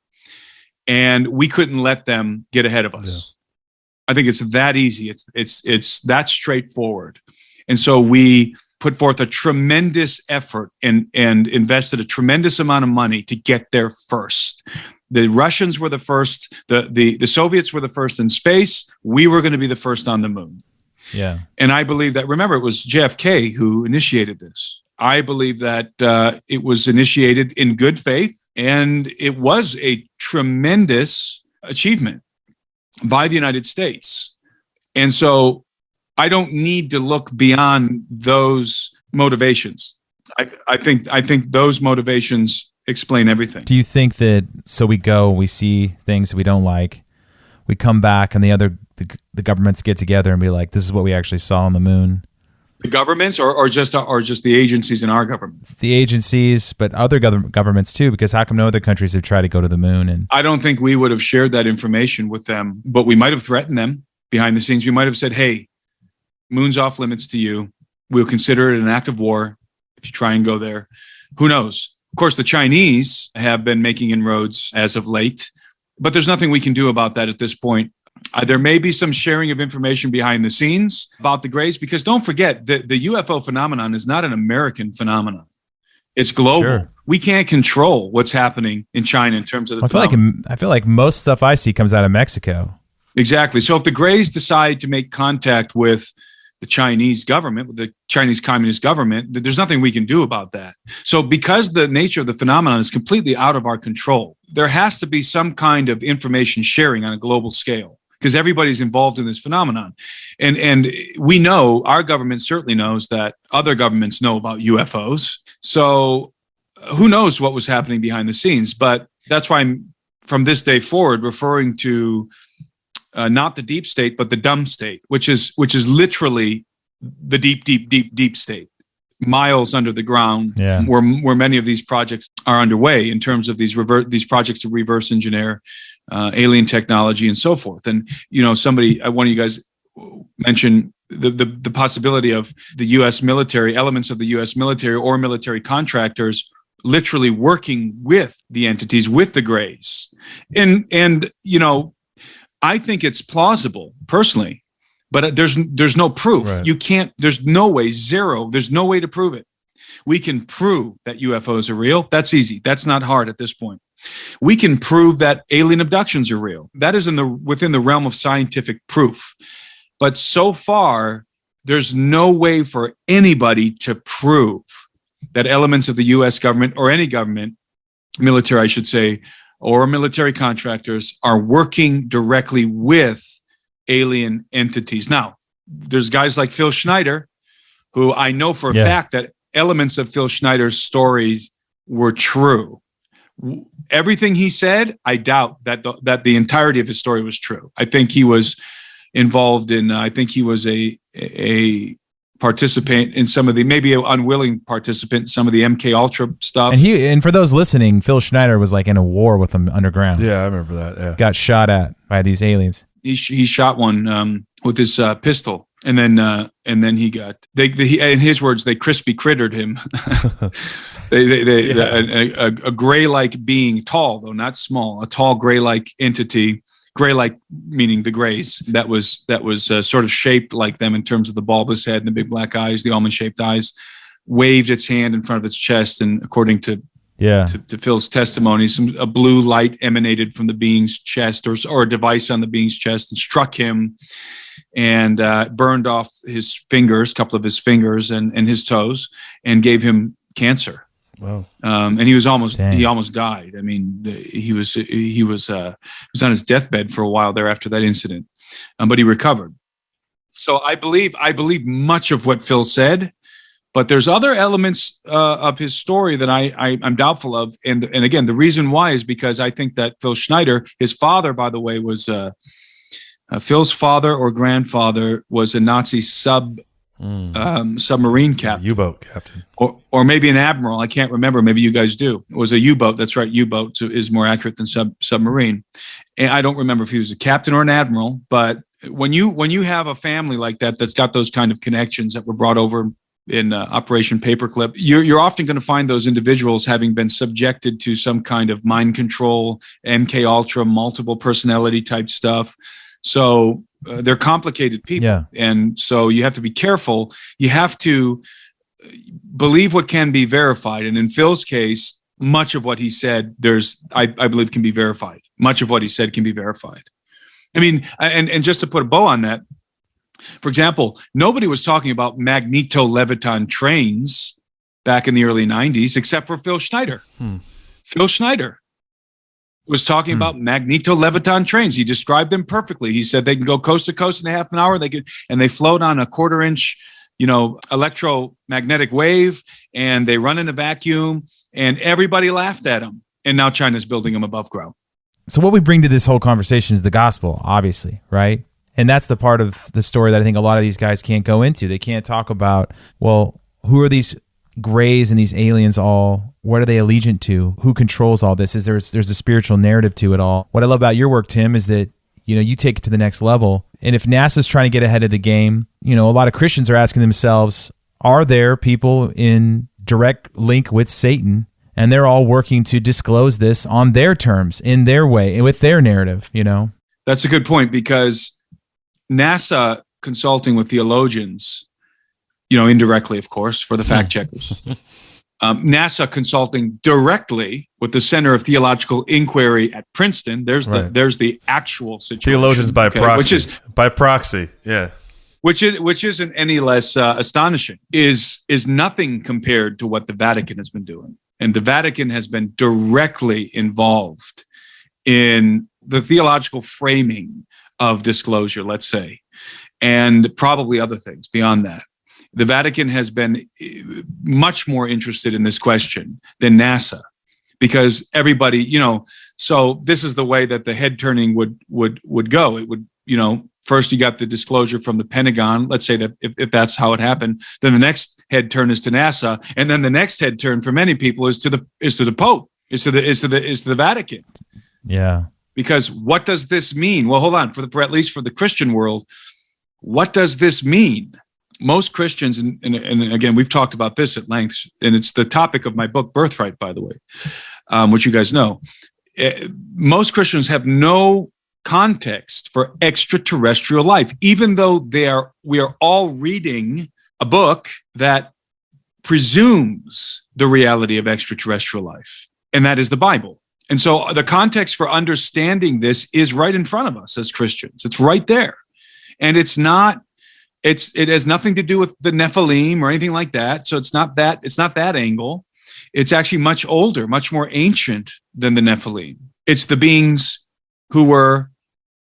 and we couldn't let them get ahead of us. Yeah. I think it's that easy. It's that straightforward. And so we put forth a tremendous effort and invested a tremendous amount of money to get there first. The Russians were the first, the Soviets were the first in space. We were going to be the first on the moon. Yeah. And I believe that, remember, it was JFK who initiated this. I believe that it was initiated in good faith, and it was a tremendous achievement by the United States. And so I don't need to look beyond those motivations. I think those motivations explain everything. Do you think that, so we go, we see things that we don't like, we come back, and the governments get together and be like, this is what we actually saw on the moon? The governments or just the agencies in our government? The agencies, but other governments too, because how come no other countries have tried to go to the moon? And I don't think we would have shared that information with them, but we might have threatened them behind the scenes. We might have said, hey, moon's off limits to you. We'll consider it an act of war if you try and go there. Who knows? Of course, the Chinese have been making inroads as of late, but there's nothing we can do about that at this point. There may be some sharing of information behind the scenes about the Greys, because don't forget that the UFO phenomenon is not an American phenomenon. It's global. Sure. We can't control what's happening in China in terms of the phenomenon. I feel like most stuff I see comes out of Mexico. Exactly. So if the Greys decide to make contact with the Chinese government, with the Chinese Communist government, there's nothing we can do about that. So because the nature of the phenomenon is completely out of our control, there has to be some kind of information sharing on a global scale, because everybody's involved in this phenomenon. And we know, our government certainly knows that other governments know about UFOs. So who knows what was happening behind the scenes? But that's why I'm, from this day forward, referring to not the deep state, but the dumb state, which is literally the deep state, miles under the ground, where many of these projects are underway in terms of these projects to reverse engineer alien technology and so forth. And one of you guys mentioned the possibility of the U.S. military, elements of the U.S. military or military contractors literally working with the entities, with the Greys, and I think it's plausible personally, but there's no proof. Right. You can't, there's no way, there's no way to prove it. We can prove that UFOs are real. That's easy. That's not hard at this point. We can prove that alien abductions are real. That is within the realm of scientific proof. But so far, there's no way for anybody to prove that elements of the U.S. government or any government, military, I should say, or military contractors are working directly with alien entities. Now, there's guys like Phil Schneider, who I know for a fact that elements of Phil Schneider's stories were true. Everything he said, I doubt that the entirety of his story was true. I think he was involved in, I think he was a participant in some of the, maybe an unwilling participant in some of the MK Ultra stuff. And for those listening, Phil Schneider was like in a war with them underground. Yeah, I remember that. Yeah. Got shot at by these aliens. He shot one with his pistol, and then he got in his words, they crispy crittered him. A gray-like being, tall though, not small, a tall gray-like entity. Gray-like meaning the Greys, that was sort of shaped like them in terms of the bulbous head and the big black eyes, the almond-shaped eyes, waved its hand in front of its chest, and according to Phil's testimony, a blue light emanated from the being's chest or a device on the being's chest and struck him and burned off his fingers, a couple of his fingers and his toes, and gave him cancer. Wow. And he almost died. I mean, he was on his deathbed for a while there after that incident, but he recovered. So I believe much of what Phil said, but there's other elements of his story that I'm doubtful of. And again, the reason why is because I think that Phil Schneider, his father, by the way, was Phil's father or grandfather was a Nazi submarine captain. U-boat captain. Or maybe an admiral. I can't remember. Maybe you guys do. It was a U-boat. That's right. U-boat is more accurate than submarine. And I don't remember if he was a captain or an admiral. But when you have a family like that that's got those kind of connections that were brought over in Operation Paperclip, you're often going to find those individuals having been subjected to some kind of mind control, MK Ultra, multiple personality type stuff. So they're complicated people. Yeah. And so you have to be careful. You have to believe what can be verified. And in Phil's case, much of what he said, I believe can be verified. Much of what he said can be verified. I mean, and just to put a bow on that, for example, nobody was talking about magneto-leviton trains back in the early 90s, except for Phil Schneider. Phil Schneider was talking about magneto-leviton trains. He described them perfectly. He said they can go coast to coast in a half an hour. They float on a 1/4 inch, electromagnetic wave, and they run in a vacuum. And everybody laughed at him. And now China's building them above ground. So what we bring to this whole conversation is the gospel, obviously, right? And that's the part of the story that I think a lot of these guys can't go into. They can't talk about, well, who are these grays and these aliens all? What are they allegiant to? Who controls all this? There's a spiritual narrative to it all. What I love about your work, Tim, is that you take it to the next level. And if NASA's trying to get ahead of the game, a lot of Christians are asking themselves, are there people in direct link with Satan? And they're all working to disclose this on their terms, in their way, and with their narrative, That's a good point, because NASA consulting with theologians, indirectly, of course, for the fact checkers. NASA consulting directly with the Center of Theological Inquiry at Princeton. There's the actual situation. Theologians by proxy. By proxy, yeah. Which isn't any less astonishing. Is nothing compared to what the Vatican has been doing. And the Vatican has been directly involved in the theological framing of disclosure, let's say, and probably other things beyond that. The Vatican has been much more interested in this question than NASA, because everybody, so this is the way that the head turning would go. It would, first you got the disclosure from the Pentagon. Let's say that if that's how it happened, then the next head turn is to NASA, and then the next head turn for many people is to the Pope, is to the Vatican. Yeah. Because what does this mean? Well, hold on. For at least for the Christian world, what does this mean? Most Christians, and again, we've talked about this at length, and it's the topic of my book, Birthright, by the way, which you guys know. Most Christians have no context for extraterrestrial life, even though we are all reading a book that presumes the reality of extraterrestrial life, and that is the Bible. And so the context for understanding this is right in front of us as Christians. It's right there. And it has nothing to do with the Nephilim or anything like that. So it's not that angle. It's actually much older, much more ancient than the Nephilim. It's the beings who were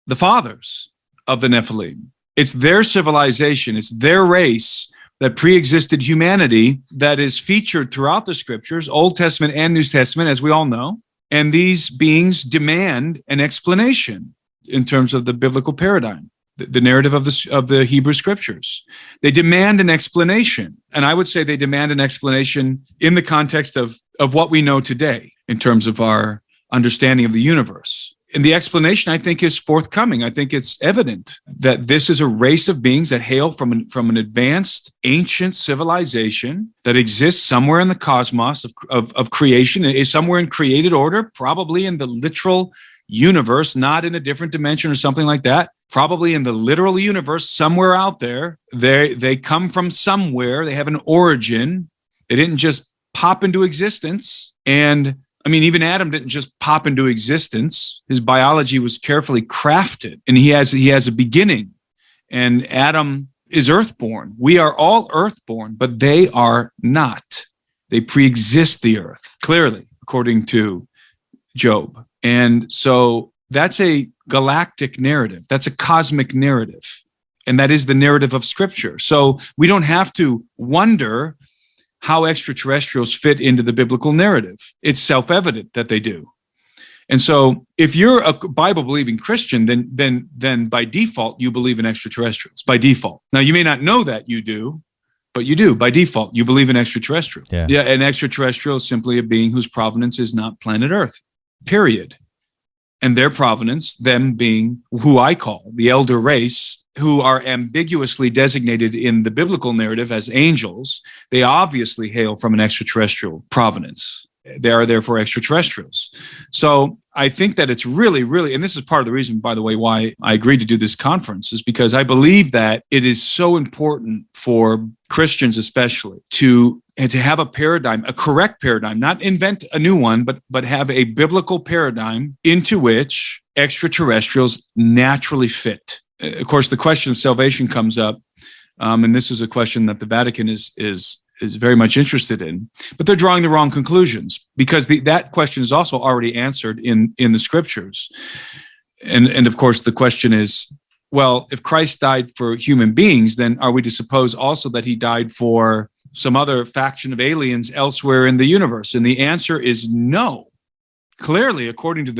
the fathers of the Nephilim. It's their civilization. It's their race that pre-existed humanity that is featured throughout the scriptures, Old Testament and New Testament, as we all know. And these beings demand an explanation in terms of the biblical paradigm, the narrative of the Hebrew scriptures. They demand an explanation. And I would say they demand an explanation in the context of what we know today in terms of our understanding of the universe. And the explanation, I think, is forthcoming. I think it's evident that this is a race of beings that hail from an advanced, ancient civilization that exists somewhere in the cosmos of creation. It is somewhere in created order, probably in the literal universe, not in a different dimension or something like that. Probably in the literal universe, somewhere out there. They come from somewhere. They have an origin. They didn't just pop into existence. And I mean, even Adam didn't just pop into existence. His biology was carefully crafted, and he has a beginning. And Adam is earthborn. We are all earthborn, but they are not. They pre-exist the earth, clearly, according to Job. And so that's a galactic narrative. That's a cosmic narrative. And that is the narrative of Scripture. So we don't have to wonder how extraterrestrials fit into the biblical narrative. It's self-evident that they do. And so if you're a Bible believing Christian, then by default, you believe in extraterrestrials by default. Now, you may not know that you do, but you do by default. You believe in extraterrestrial. Yeah. An extraterrestrial is simply a being whose provenance is not planet Earth, period. And their provenance, them being who I call the elder race, who are ambiguously designated in the biblical narrative as angels, they obviously hail from an extraterrestrial provenance. They are therefore extraterrestrials. So I think that it's really, really, and this is part of the reason, by the way, why I agreed to do this conference, is because I believe that it is so important for Christians especially to have a paradigm, a correct paradigm, not invent a new one, but have a biblical paradigm into which extraterrestrials naturally fit. Of course, the question of salvation comes up, and this is a question that the Vatican is very much interested in, but they're drawing the wrong conclusions, because that question is also already answered in the scriptures. And of course, the question is, well, if Christ died for human beings, then are we to suppose also that he died for some other faction of aliens elsewhere in the universe? And the answer is no. Clearly, according to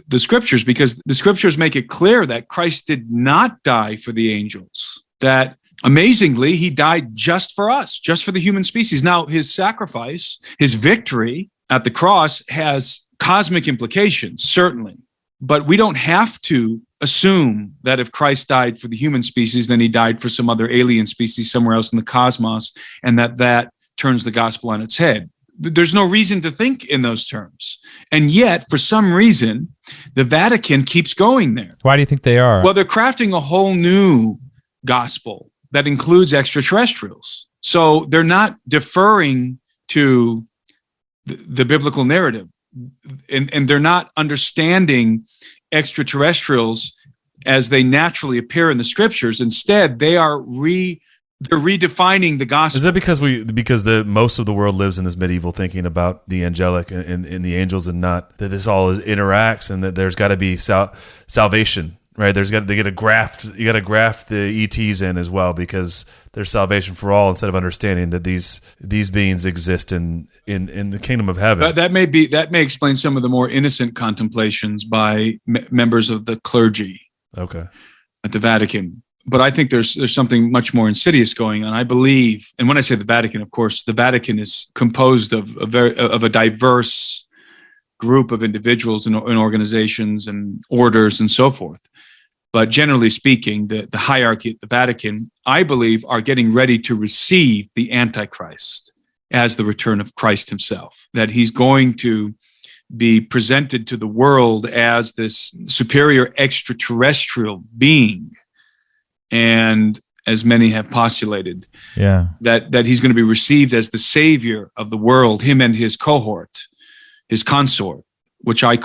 the scriptures, because the scriptures make it clear that Christ did not die for the angels, that amazingly, he died just for us, just for the human species. Now, his sacrifice, his victory at the cross has cosmic implications, certainly. But we don't have to assume that if Christ died for the human species, then he died for some other alien species somewhere else in the cosmos, and that turns the gospel on its head. There's no reason to think in those terms. And yet, for some reason, the Vatican keeps going there. Why do you think they are? Well, they're crafting a whole new gospel that includes extraterrestrials. So they're not deferring to the biblical narrative, and they're not understanding extraterrestrials as they naturally appear in the scriptures. Instead, they are they're redefining the gospel. Is that because most of the world lives in this medieval thinking about the angelic and the angels, and not that this all interacts, and that there's got to be salvation, right? You got to graft the ETs in as well, because there's salvation for all, instead of understanding that these beings exist in the kingdom of heaven. That may explain some of the more innocent contemplations by members of the clergy. Okay. At the Vatican. But I think there's something much more insidious going on. I believe, and when I say the Vatican, of course, the Vatican is composed of a diverse group of individuals and organizations and orders and so forth. But generally speaking, the hierarchy at the Vatican, I believe, are getting ready to receive the Antichrist as the return of Christ himself, that he's going to be presented to the world as this superior extraterrestrial being. And as many have postulated, that he's going to be received as the savior of the world, him and his cohort, his consort, which I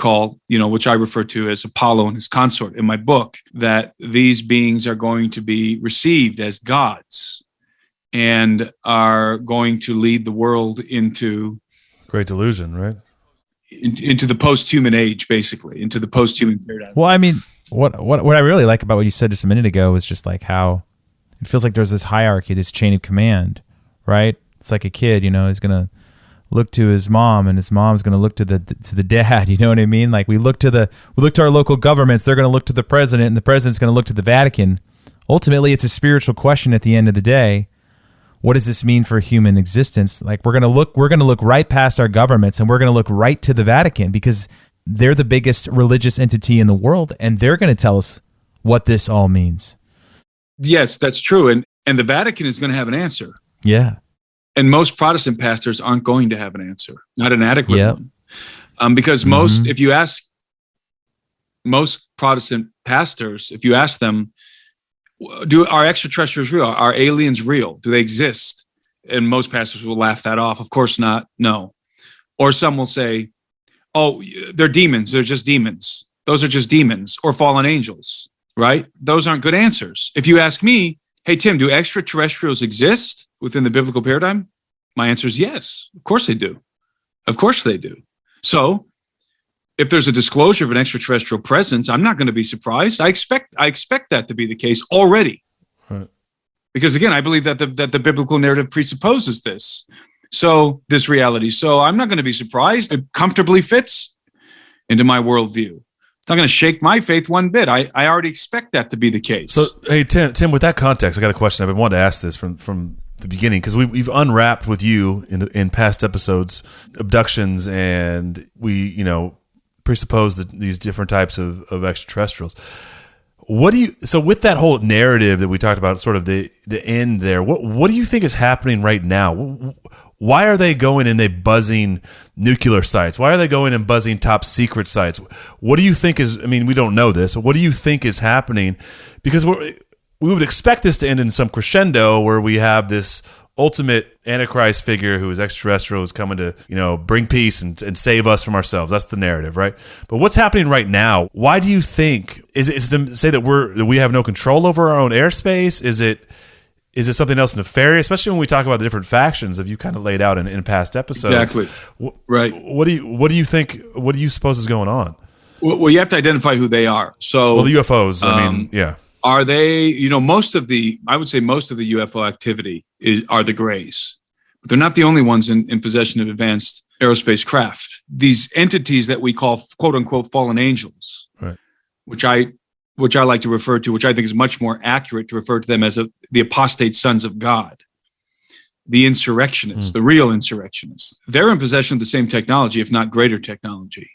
refer to as Apollo and his consort in my book, that these beings are going to be received as gods and are going to lead the world into great delusion, right? Into the post-human age, basically, into the post-human paradigm. Well, I mean, what I really like about what you said just a minute ago is just like how it feels like there's this hierarchy, this chain of command, right? It's like a kid, he's going to look to his mom, and his mom's going to look to the dad. You know what I mean? Like we look to our local governments. They're going to look to the president, and the president's going to look to the Vatican. Ultimately, it's a spiritual question at the end of the day. What does this mean for human existence? Like we're going to look right past our governments, and we're going to look right to the Vatican, because they're the biggest religious entity in the world, and they're going to tell us what this all means. Yes, that's true. And the Vatican is going to have an answer. Yeah. And most Protestant pastors aren't going to have an answer, not an adequate one. Because if you ask most Protestant pastors, if you ask them, are extraterrestrials real? Are aliens real? Do they exist? And most pastors will laugh that off. Of course not. No. Or some will say, oh, they're demons. They're just demons. Those are just demons or fallen angels, right? Those aren't good answers. If you ask me, hey, Tim, do extraterrestrials exist within the biblical paradigm? My answer is yes. Of course they do. Of course they do. So if there's a disclosure of an extraterrestrial presence, I'm not going to be surprised. I expect that to be the case already. Right. Because again, I believe that the biblical narrative presupposes this. So this reality. So I'm not going to be surprised. It comfortably fits into my worldview. It's not going to shake my faith one bit. I already expect that to be the case. So, hey, Tim, with that context, I got a question. I've been wanting to ask this from the beginning, because we've unwrapped with you in past episodes abductions, and we presuppose that these different types of extraterrestrials. So with that whole narrative that we talked about, sort of the end there, what do you think is happening right now? Why are they going and they buzzing nuclear sites? Why are they going and buzzing top secret sites? What do you think is, we don't know this, but what do you think is happening? Because we would expect this to end in some crescendo where we have this ultimate Antichrist figure who is extraterrestrial, who's coming to, bring peace and save us from ourselves. That's the narrative, right? But what's happening right now? Why do you think, is it to say that we have no control over our own airspace? Is it something else nefarious? Especially when we talk about the different factions that you kind of laid out in past episodes. Exactly. Right. What do you think? What do you suppose is going on? Well, you have to identify who they are. So, the UFOs. Yeah. Are they? Most of the UFO activity are the Greys, but they're not the only ones in possession of advanced aerospace craft. These entities that we call "quote unquote" fallen angels, right? Which I like to refer to, which I think is much more accurate to refer to them as the apostate sons of God, the insurrectionists, the real insurrectionists. They're in possession of the same technology, if not greater technology.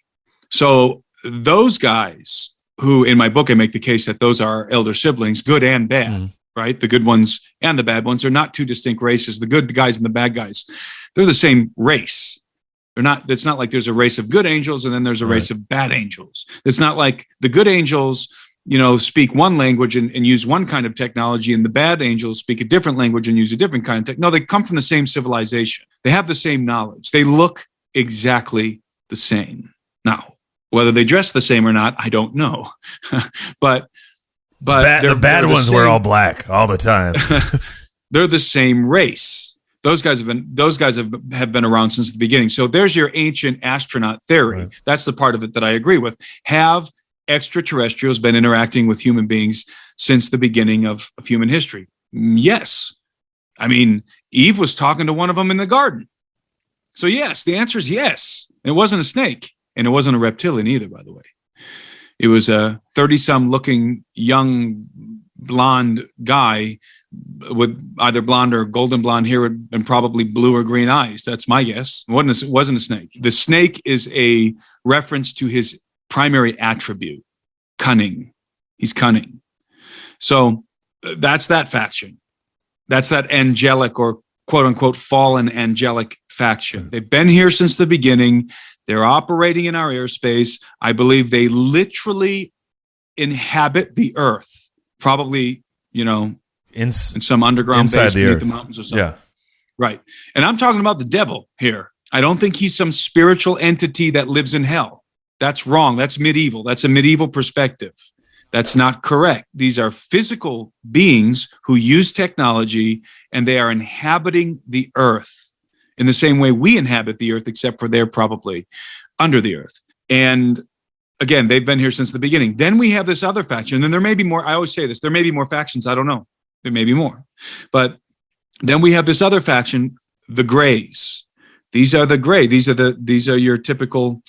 So those guys, who in my book I make the case that those are elder siblings, good and bad, right? The good ones and the bad ones are not two distinct races. The good guys and the bad guys, they're the same race. It's not like there's a race of good angels and then there's a race of bad angels. It's not like the good angels speak one language and use one kind of technology, and the bad angels speak a different language and use a different kind of technology. No, they come from the same civilization. They have the same knowledge. They look exactly the same. Now, whether they dress the same or not, I don't know. but the bad ones were all black all the time. They're the same race. Those guys have been around since the beginning. So there's your ancient astronaut theory. Right. That's the part of it that I agree with. Have extraterrestrials been interacting with human beings since the beginning of human history? Yes. Eve was talking to one of them in the garden. So yes, the answer is yes. And it wasn't a snake, and it wasn't a reptilian either, by the way. It was a 30-some looking young blonde guy with either blonde or golden blonde hair and probably blue or green eyes. That's my guess. It wasn't a snake. The snake is a reference to his primary attribute, cunning. He's cunning. So that's that faction. That's that angelic or quote unquote fallen angelic faction. They've been here since the beginning. They're operating in our airspace. I believe they literally inhabit the earth, probably, in some underground base beneath the mountains or something. Yeah. Right. And I'm talking about the devil here. I don't think he's some spiritual entity that lives in hell. That's wrong. That's medieval. That's a medieval perspective. That's not correct. These are physical beings who use technology, and they are inhabiting the earth in the same way we inhabit the earth, except for they're probably under the earth. And again, they've been here since the beginning. Then we have this other faction, and there may be more. I always say this, there may be more factions. I don't know. There may be more. But then we have this other faction, the Greys. These are the Gray. These are your typical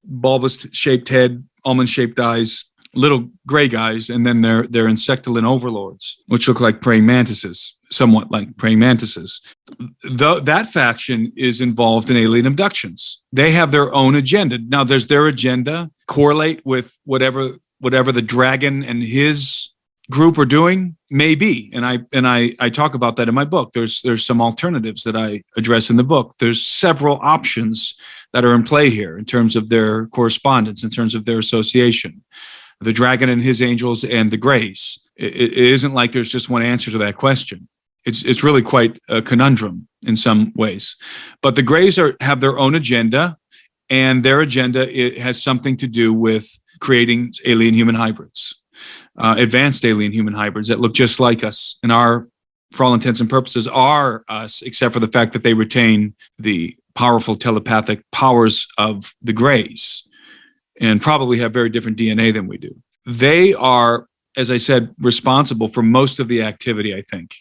bulbous shaped head, almond shaped eyes, little gray guys, and then they're insectoid overlords, which look like praying mantises, somewhat like praying mantises. That faction is involved in alien abductions. They have their own agenda. Now, does their agenda correlate with whatever the dragon and his group are doing? Maybe, and I talk about that in my book. There's some alternatives that I address in the book. There's several options that are in play here in terms of their correspondence, in terms of their association. The dragon and his angels and the Greys. It isn't like there's just one answer to that question. It's really quite a conundrum in some ways. But the Greys have their own agenda, and their agenda has something to do with creating alien human hybrids, advanced alien human hybrids that look just like us and are, for all intents and purposes, are us, except for the fact that they retain the powerful telepathic powers of the Greys and probably have very different DNA than we do. They are, as I said, responsible for most of the activity, I think,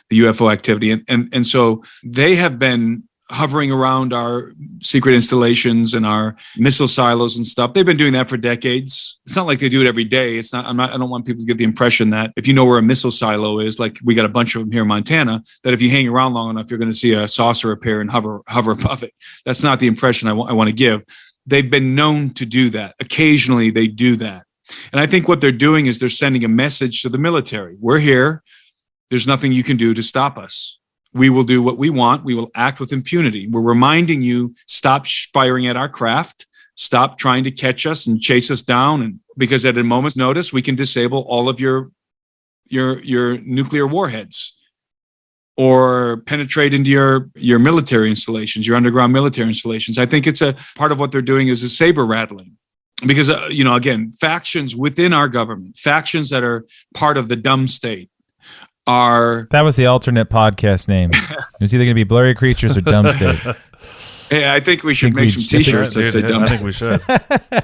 the UFO activity. And so they have been hovering around our secret installations and our missile silos and stuff. They've been doing that for decades. It's not like they do it every day. It's not. I don't want people to get the impression that if you know where a missile silo is, like we got a bunch of them here in Montana, that if you hang around long enough, you're going to see a saucer appear and hover above it. That's not the impression I want to give. They've been known to do that. Occasionally, they do that. And I think what they're doing is they're sending a message to the military. We're here. There's nothing you can do to stop us. We will do what we want. We will act with impunity. We're reminding you, stop firing at our craft. Stop trying to catch us and chase us down. And because at a moment's notice, we can disable all of your nuclear warheads or penetrate into your military installations, your underground military installations. I think it's a part of what they're doing is a saber rattling. Because, again, factions within our government, factions that are part of the dumb state, that was the alternate podcast name. It was either going to be Blurry Creatures or Dumb State. Hey, I think we should make some T-shirts that say "Dumb." I think we should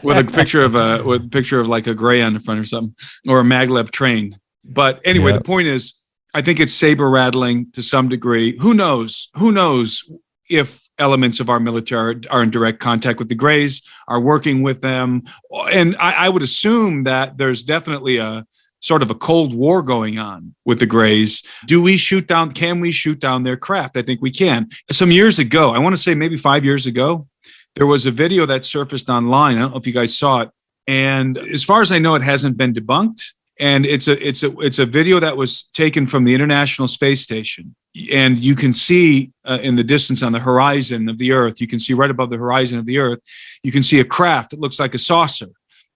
with a picture of like a gray on the front or something, or a maglev train. But anyway, The point is, I think it's saber rattling to some degree. Who knows? Who knows if elements of our military are in direct contact with the Greys, are working with them, and I would assume that there's definitely a sort of a Cold War going on with the Greys. Can we shoot down their craft? I think we can. Some years ago, I want to say maybe 5 years ago, there was a video that surfaced online. I don't know if you guys saw it. And as far as I know, it hasn't been debunked. And it's a video that was taken from the International Space Station. And you can see in the distance on the horizon of the Earth, you can see right above the horizon of the Earth, you can see a craft that looks like a saucer.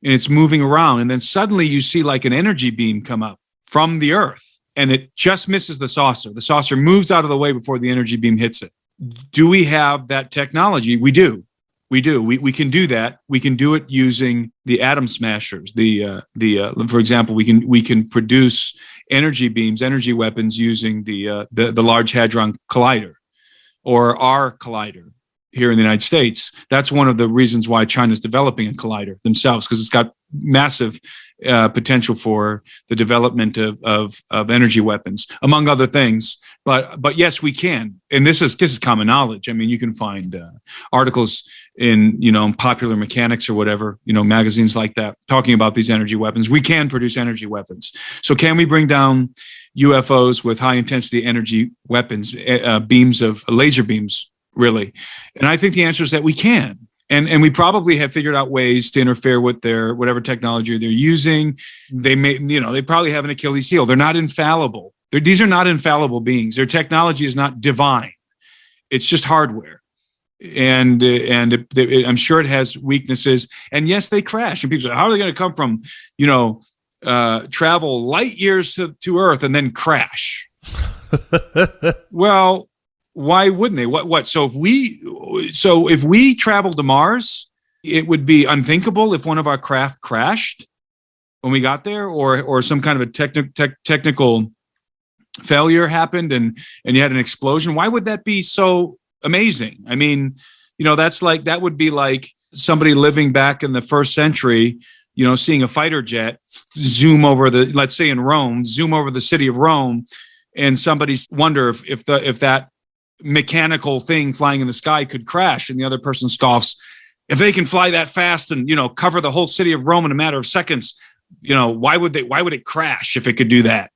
And it's moving around. And then suddenly you see like an energy beam come up from the Earth, and it just misses the saucer. The saucer moves out of the way before the energy beam hits it. Do we have that technology? We do. We can do that. We can do it using the atom smashers. For example, we can produce energy beams, energy weapons using the Large Hadron Collider or our collider here in the United States. That's one of the reasons why China's developing a collider themselves, because it's got massive potential for the development of energy weapons, among other things. But yes, we can, and this is common knowledge. I mean, you can find articles in Popular Mechanics or whatever, magazines like that, talking about these energy weapons. We can produce energy weapons. So can we bring down UFOs with high intensity energy weapons, beams of laser beams? Really. And I think the answer is that we can. And we probably have figured out ways to interfere with their whatever technology they're using. They may, they probably have an Achilles heel. They're not infallible. These are not infallible beings. Their technology is not divine. It's just hardware. And I'm sure it has weaknesses. And yes, they crash. And people say, how are they going to come from, travel light years to Earth and then crash? Well, why wouldn't they? What? So if we traveled to Mars, it would be unthinkable if one of our craft crashed when we got there, or some kind of a technical failure happened and you had an explosion. Why would that be so amazing? I mean, that would be like somebody living back in the first century, seeing a fighter jet zoom over let's say in Rome, zoom over the city of Rome, and somebody's wonder if that mechanical thing flying in the sky could crash, and the other person scoffs, if they can fly that fast and cover the whole city of Rome in a matter of seconds, why would it crash if it could do that?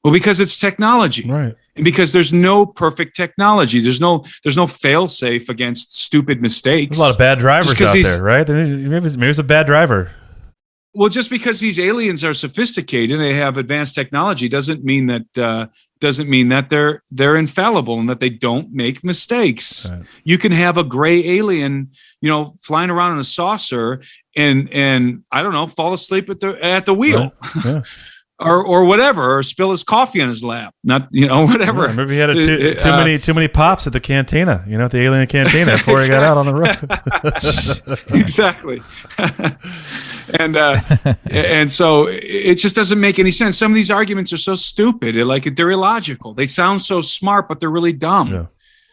Well, because it's technology, right? And because there's no perfect technology, there's no fail safe against stupid mistakes. There's a lot of bad drivers out there, right? Maybe it's a bad driver. Well, just because these aliens are sophisticated and they have advanced technology doesn't mean that they're infallible and that they don't make mistakes. Right. You can have a gray alien, flying around in a saucer and I don't know, fall asleep at the wheel. Right. Yeah. Or whatever, or spill his coffee on his lap. Not, whatever. Yeah, maybe he had too many pops at the cantina, at the alien cantina before he got out on the road. Exactly. And so it just doesn't make any sense. Some of these arguments are so stupid. They're illogical. They sound so smart, but they're really dumb. Yeah.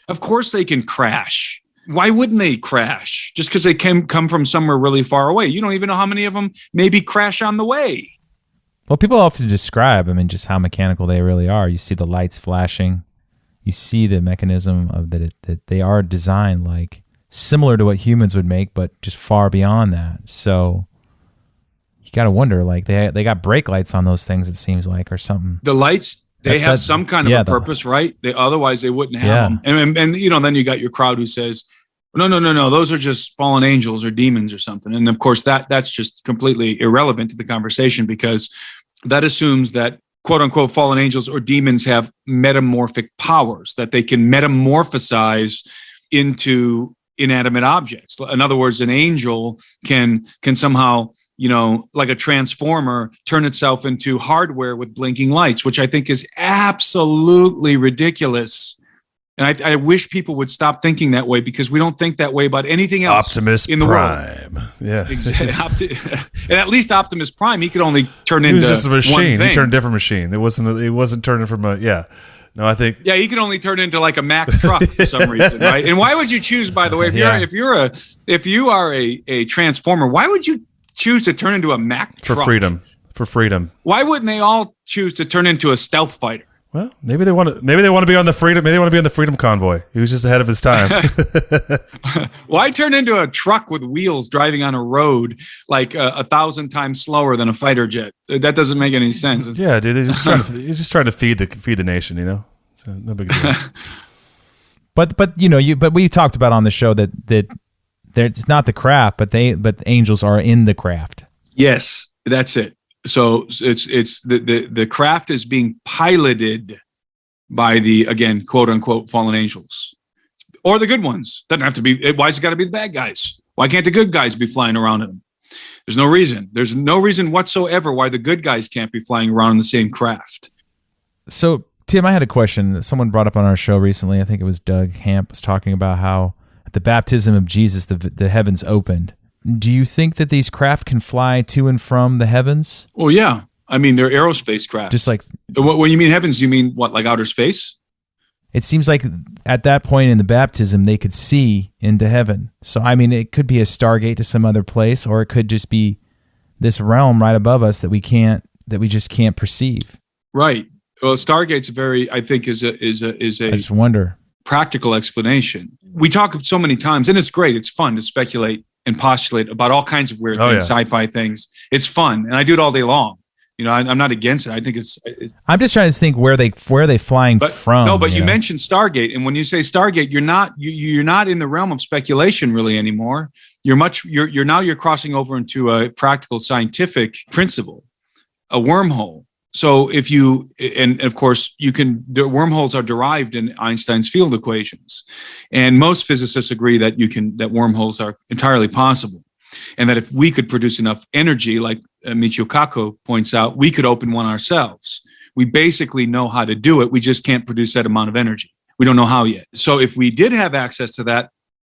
Of course they can crash. Why wouldn't they crash? Just because they come from somewhere really far away. You don't even know how many of them maybe crash on the way. Well, people often describe, just how mechanical they really are. You see the lights flashing you see the mechanism of that they are designed like similar to what humans would make, but just far beyond that. So you got to wonder, like they got brake lights on those things, it seems like, or something. The lights, they have some kind of a purpose, right? Otherwise they wouldn't have them. And then you got your crowd who says, no, those are just fallen angels or demons or something. And of course that's just completely irrelevant to the conversation, because that assumes that quote unquote fallen angels or demons have metamorphic powers, that they can metamorphosize into inanimate objects. In other words, an angel can somehow, like a transformer, turn itself into hardware with blinking lights, which I think is absolutely ridiculous. And I wish people would stop thinking that way, because we don't think that way about anything else. Optimus in the Prime. world. Yeah. Exactly. And at least Optimus Prime, he could only turn into one thing. He was just a machine. He turned a different machine. It wasn't turning from a, No, I think. Yeah, he can only turn into like a Mack truck for some reason, right? And why would you choose, by the way, if you are a transformer, why would you choose to turn into a Mack truck? For freedom. Why wouldn't they all choose to turn into a stealth fighter? Well, maybe they want to be on the freedom. Maybe they want to be on the freedom convoy. He was just ahead of his time. Why turn into a truck with wheels driving on a road like 1,000 times slower than a fighter jet? That doesn't make any sense. Yeah, dude. He's just trying to feed the nation. So no big deal. But we talked about on the show that it's not the craft, but angels are in the craft. Yes, that's it. So it's the craft is being piloted by the, again, quote unquote, fallen angels, or the good ones. Doesn't have to be. Why's it got to be the bad guys? Why can't the good guys be flying around in them? There's no reason. There's no reason whatsoever why the good guys can't be flying around in the same craft. So Tim, I had a question. Someone brought up on our show recently. I think it was Doug Hamp was talking about how at the baptism of Jesus, the heavens opened. Do you think that these craft can fly to and from the heavens? Oh, yeah. I mean, they're aerospace craft. Just like... When you mean heavens, you mean what, like outer space? It seems like at that point in the baptism, they could see into heaven. So, I mean, it could be a Stargate to some other place, or it could just be this realm right above us that we just can't perceive. Right. Well, Stargate's I think is a I just wonder. Practical explanation. We talk so many times, and it's great. It's fun to speculate and postulate about all kinds of weird things, sci-fi things. It's fun, and I do it all day long. I'm not against it. I think I'm just trying to think where they flying from. No, but you mentioned Stargate, and when you say Stargate, you're not in the realm of speculation really anymore. You're crossing over into a practical scientific principle, a wormhole. So and of course the wormholes are derived in Einstein's field equations, and most physicists agree that wormholes are entirely possible, and that if we could produce enough energy, like Michio Kaku points out, we could open one ourselves. We basically know how to do it. We just can't produce that amount of energy. We don't know how yet. So if we did have access to that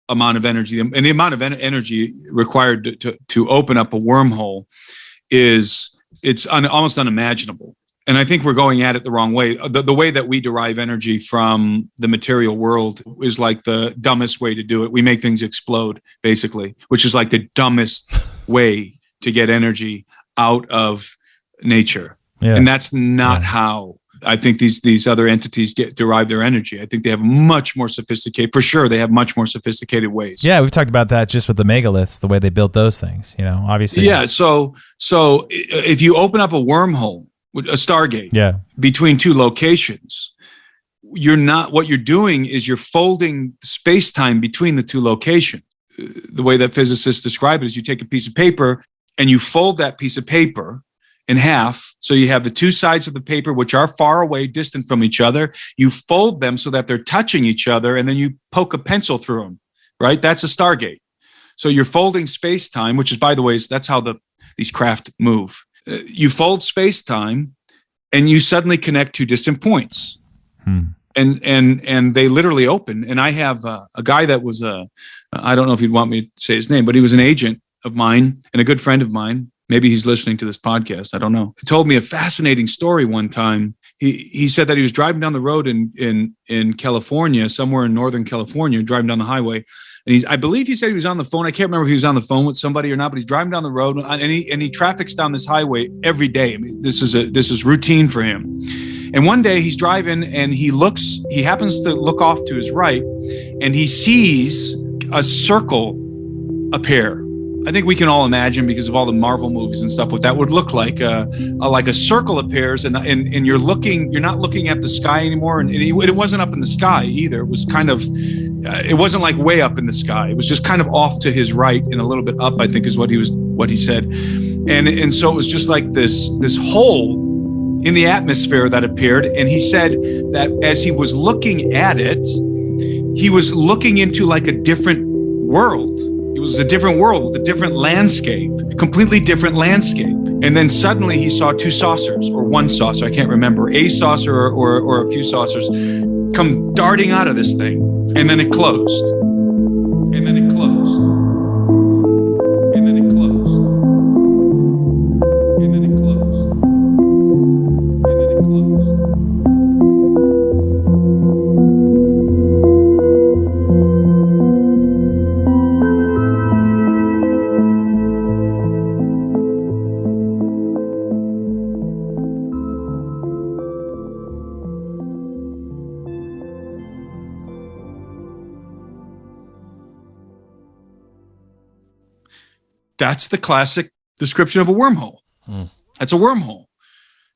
amount of energy, and the amount of energy required to open up a wormhole it's almost unimaginable. And I think we're going at it the wrong way. The way that we derive energy from the material world is like the dumbest way to do it. We make things explode, basically, which is like the dumbest way to get energy out of nature. Yeah. And that's not how I think these other entities derive their energy. I think they have much more sophisticated, for sure, they have much more sophisticated ways. Yeah, we've talked about that just with the megaliths, the way they built those things, obviously. Yeah, so if you open up a wormhole, a Stargate, between two locations, what you're doing is you're folding space-time between the two locations. The way that physicists describe it is you take a piece of paper and you fold that piece of paper in half. So you have the two sides of the paper, which are far away, distant from each other. You fold them so that they're touching each other, and then you poke a pencil through them, right? That's a Stargate. So you're folding space-time, which is, by the way, that's how these craft move. You fold space-time, and you suddenly connect two distant points. And they literally open. And I have a guy that was I don't know if you'd want me to say his name, but he was an agent of mine and a good friend of mine. Maybe he's listening to this podcast. I don't know. He told me a fascinating story one time. He said that he was driving down the road in California, somewhere in Northern California, driving down the highway. And I believe he said he was on the phone. I can't remember if he was on the phone with somebody or not, but he's driving down the road and he traffics down this highway every day. I mean, this is routine for him. And one day he's driving and he happens to look off to his right, and he sees a circle appear. I think we can all imagine, because of all the Marvel movies and stuff, what that would look like. Like a circle appears, and you're not looking at the sky anymore, and it wasn't up in the sky either. It was kind of, it wasn't like way up in the sky. It was just kind of off to his right and a little bit up, I think is what he said. And so it was just like this hole in the atmosphere that appeared. And he said that as he was looking at it, he was looking into like a different world. It was a different world with a different landscape, completely different landscape. And then suddenly he saw two saucers, or one saucer, I can't remember, a saucer or a few saucers come darting out of this thing. And then it closed. And then it closed. And then it closed. And then it closed. And then it closed. That's the classic description of a wormhole. That's a wormhole.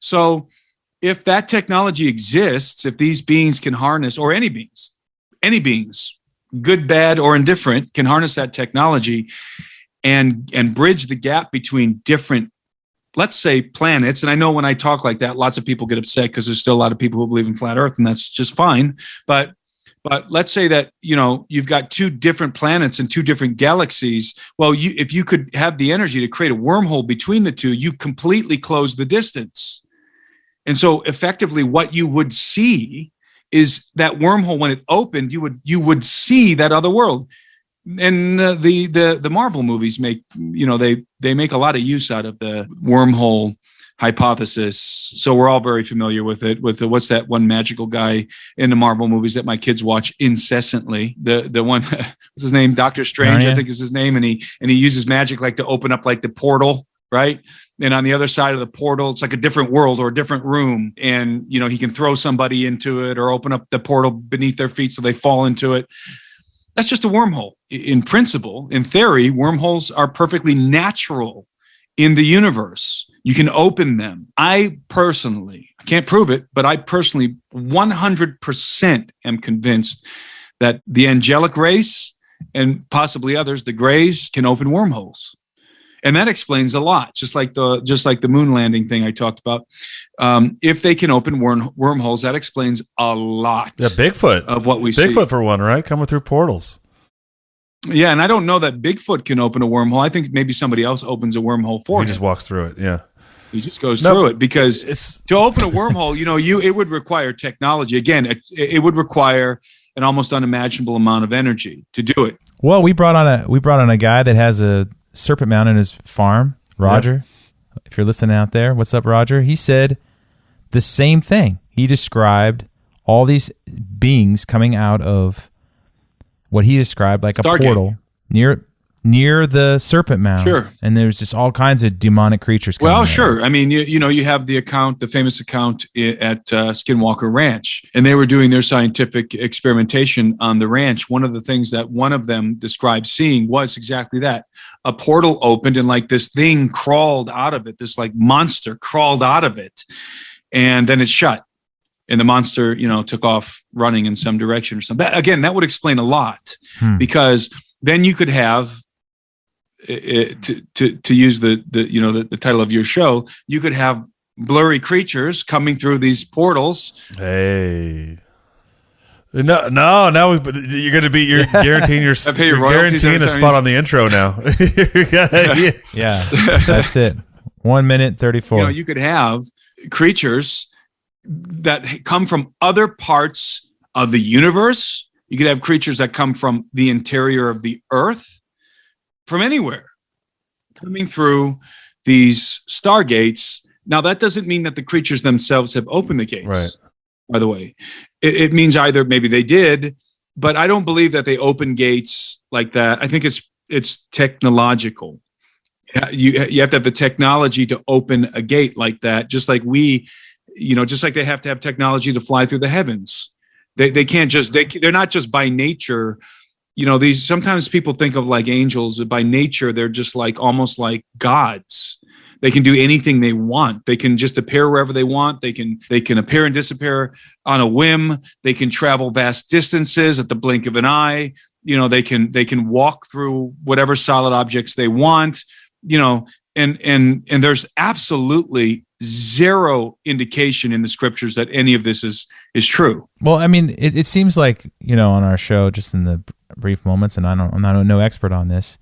So if that technology exists, if these beings can harness, or any beings, good, bad, or indifferent, can harness that technology and bridge the gap between different, let's say, planets. And I know when I talk like that, lots of people get upset because there's still a lot of people who believe in flat Earth, and that's just fine. But let's say that, you've got two different planets and two different galaxies. Well, if you could have the energy to create a wormhole between the two, you completely close the distance. And so effectively what you would see is that wormhole, when it opened, you would see that other world. And the Marvel movies make, they make a lot of use out of the wormhole hypothesis. So we're all very familiar with it, what's that one magical guy in the Marvel movies that my kids watch incessantly? The one, what's his name? Doctor Strange, I think is his name. And he uses magic like to open up like the portal, right? And on the other side of the portal, it's like a different world or a different room. And, he can throw somebody into it or open up the portal beneath their feet so they fall into it. That's just a wormhole. In principle, in theory, wormholes are perfectly natural in the universe. You can open them. I can't prove it, but I personally 100% am convinced that the angelic race and possibly others, the Greys, can open wormholes. And that explains a lot, just like the moon landing thing I talked about. If they can open wormholes, that explains a lot. Yeah, Bigfoot of what we see. Bigfoot for one, right? Coming through portals. Yeah, and I don't know that Bigfoot can open a wormhole. I think maybe somebody else opens a wormhole for him. He just walks through it. Yeah, he just goes through it, because to open a wormhole, it would require technology. Again, it would require an almost unimaginable amount of energy to do it. Well, we brought on a guy that has a serpent mound in his farm, Roger. Yep. If you're listening out there, what's up, Roger? He said the same thing. He described all these beings coming out of what he described like a Stargate. portal near the serpent mound. Sure. And there's just all kinds of demonic creatures coming out. Sure. I mean, you have the famous account at Skinwalker Ranch, and they were doing their scientific experimentation on the ranch. One of the things that one of them described seeing was exactly that. A portal opened, and like this thing crawled out of it, this like monster crawled out of it, and then it shut. And the monster, took off running in some direction or something. Again, that would explain a lot, because then you could have, to use the title of your show, you could have blurry creatures coming through these portals. Hey, no, now you're guaranteeing you're guaranteeing a spot on the intro now. Yeah, that's it. 1 minute 34. You could have creatures that come from other parts of the universe. You could have creatures that come from the interior of the earth, from anywhere, coming through these stargates. Now, that doesn't mean that the creatures themselves have opened the gates, right? By the way, it means either maybe they did, but I don't believe that they open gates like that. I think it's technological. You have to have the technology to open a gate like that, just like we just like they have to have technology to fly through the heavens. They can't just, they're not just by nature, these, sometimes people think of like angels. By nature, they're just like almost like gods. They can do anything they want. They can just appear wherever they want. They can appear and disappear on a whim. They can travel vast distances at the blink of an eye. They can walk through whatever solid objects they want. And there's absolutely zero indication in the scriptures that any of this is true. Well, I mean, it seems like, on our show, just in the brief moments, and I'm no expert on this,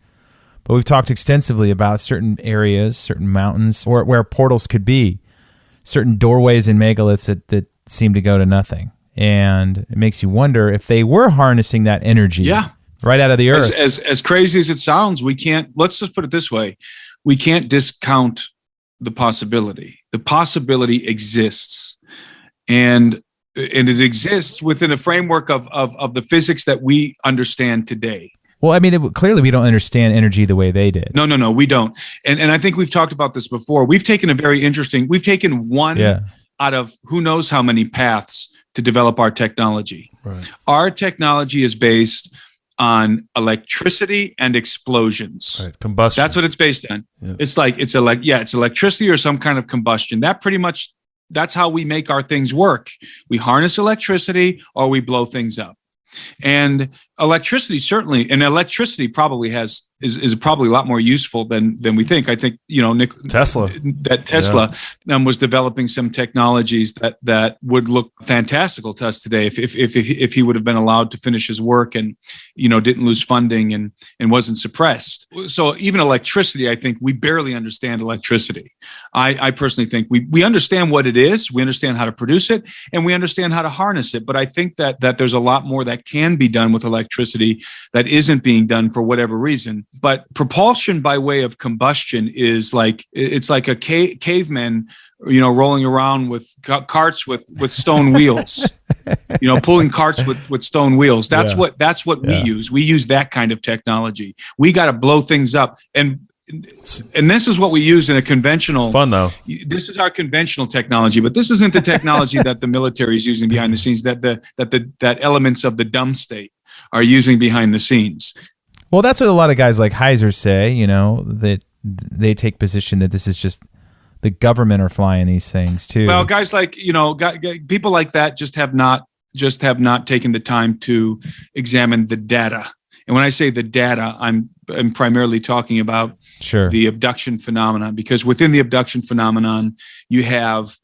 but we've talked extensively about certain areas, certain mountains, or where portals could be, certain doorways in megaliths that seem to go to nothing. And it makes you wonder if they were harnessing that energy right out of the earth. As crazy as it sounds, let's just put it this way. We can't discount the possibility. The possibility exists. And it exists within a framework of the physics that we understand today. Well, I mean, clearly we don't understand energy the way they did. No, we don't. And I think we've talked about this before. We've taken one out of who knows how many paths to develop our technology. Right. Our technology is based on electricity and explosions. Right. Combustion. That's what it's based on. Yeah. It's electricity or some kind of combustion. That's how we make our things work. We harness electricity or we blow things up. And electricity probably is probably a lot more useful than we think. I think Tesla was developing some technologies that would look fantastical to us today if he would have been allowed to finish his work and didn't lose funding and wasn't suppressed. So even electricity, I think we barely understand electricity. I personally think we understand what it is, we understand how to produce it, and we understand how to harness it. But I think that there's a lot more that can be done with electricity that isn't being done for whatever reason. But propulsion by way of combustion is like a caveman, rolling around with carts with stone wheels, pulling carts with stone wheels. That's what we use. We use that kind of technology. We got to blow things up. And this is what we use in a conventional. It's fun though. This is our conventional technology, but this isn't the technology that the military is using behind the scenes. That elements of the dumb state are using behind the scenes. Well, that's what a lot of guys like Heiser say. That they take position that this is just the government are flying these things too. Well, guys like people like that just have not taken the time to examine the data. And when I say the data, I'm primarily talking about the abduction phenomenon, because within the abduction phenomenon, you have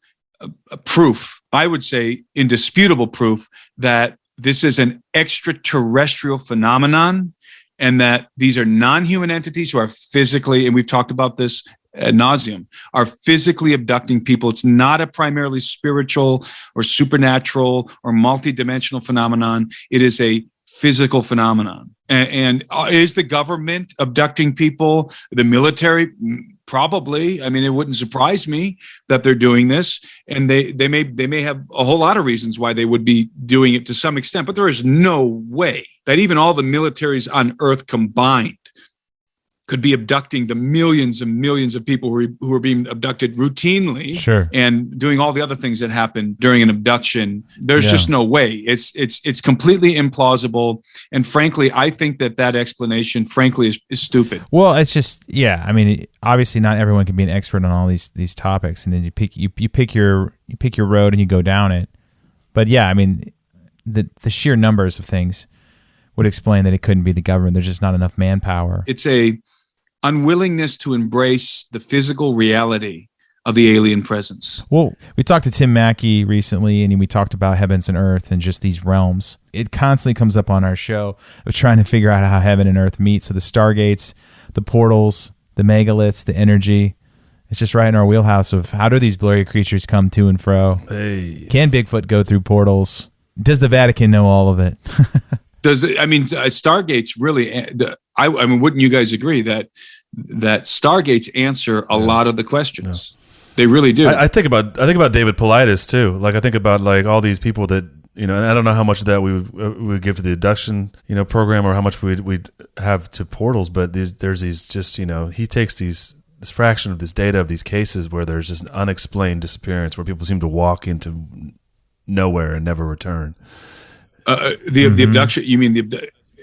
a proof, I would say indisputable proof, that this is an extraterrestrial phenomenon and that these are non-human entities who are physically, and we've talked about this ad nauseum, are physically abducting people. It's not a primarily spiritual or supernatural or multidimensional phenomenon. It is a physical phenomenon. And is the government abducting people? The military? Probably. I mean, it wouldn't surprise me that they're doing this. And they may have a whole lot of reasons why they would be doing it to some extent, but there is no way that even all the militaries on Earth combined could be abducting the millions and millions of people who are being abducted routinely and doing all the other things that happen during an abduction. There's just no way. It's completely implausible. And frankly, I think that explanation, frankly, is stupid. Well, it's just, I mean, obviously not everyone can be an expert on all these topics, and then you pick your road and you go down it. But I mean, the sheer numbers of things would explain that it couldn't be the government. There's just not enough manpower. It's a unwillingness to embrace the physical reality of the alien presence. Well, we talked to Tim Mackey recently, and we talked about heavens and earth and just these realms. It constantly comes up on our show of trying to figure out how heaven and earth meet. So the Stargates, the portals, the megaliths, the energy. It's just right in our wheelhouse of how do these blurry creatures come to and fro? Hey. Can Bigfoot go through portals? Does the Vatican know all of it? Stargates really? I mean, wouldn't you guys agree that Stargates answer a lot of the questions? Yeah. They really do. I think about David Paulides too. Like I think about like all these people that and I don't know how much of that we would give to the abduction program or how much we'd have to portals. But there's these just he takes these fraction of this data of these cases where there's just an unexplained disappearance, where people seem to walk into nowhere and never return. The abduction, you mean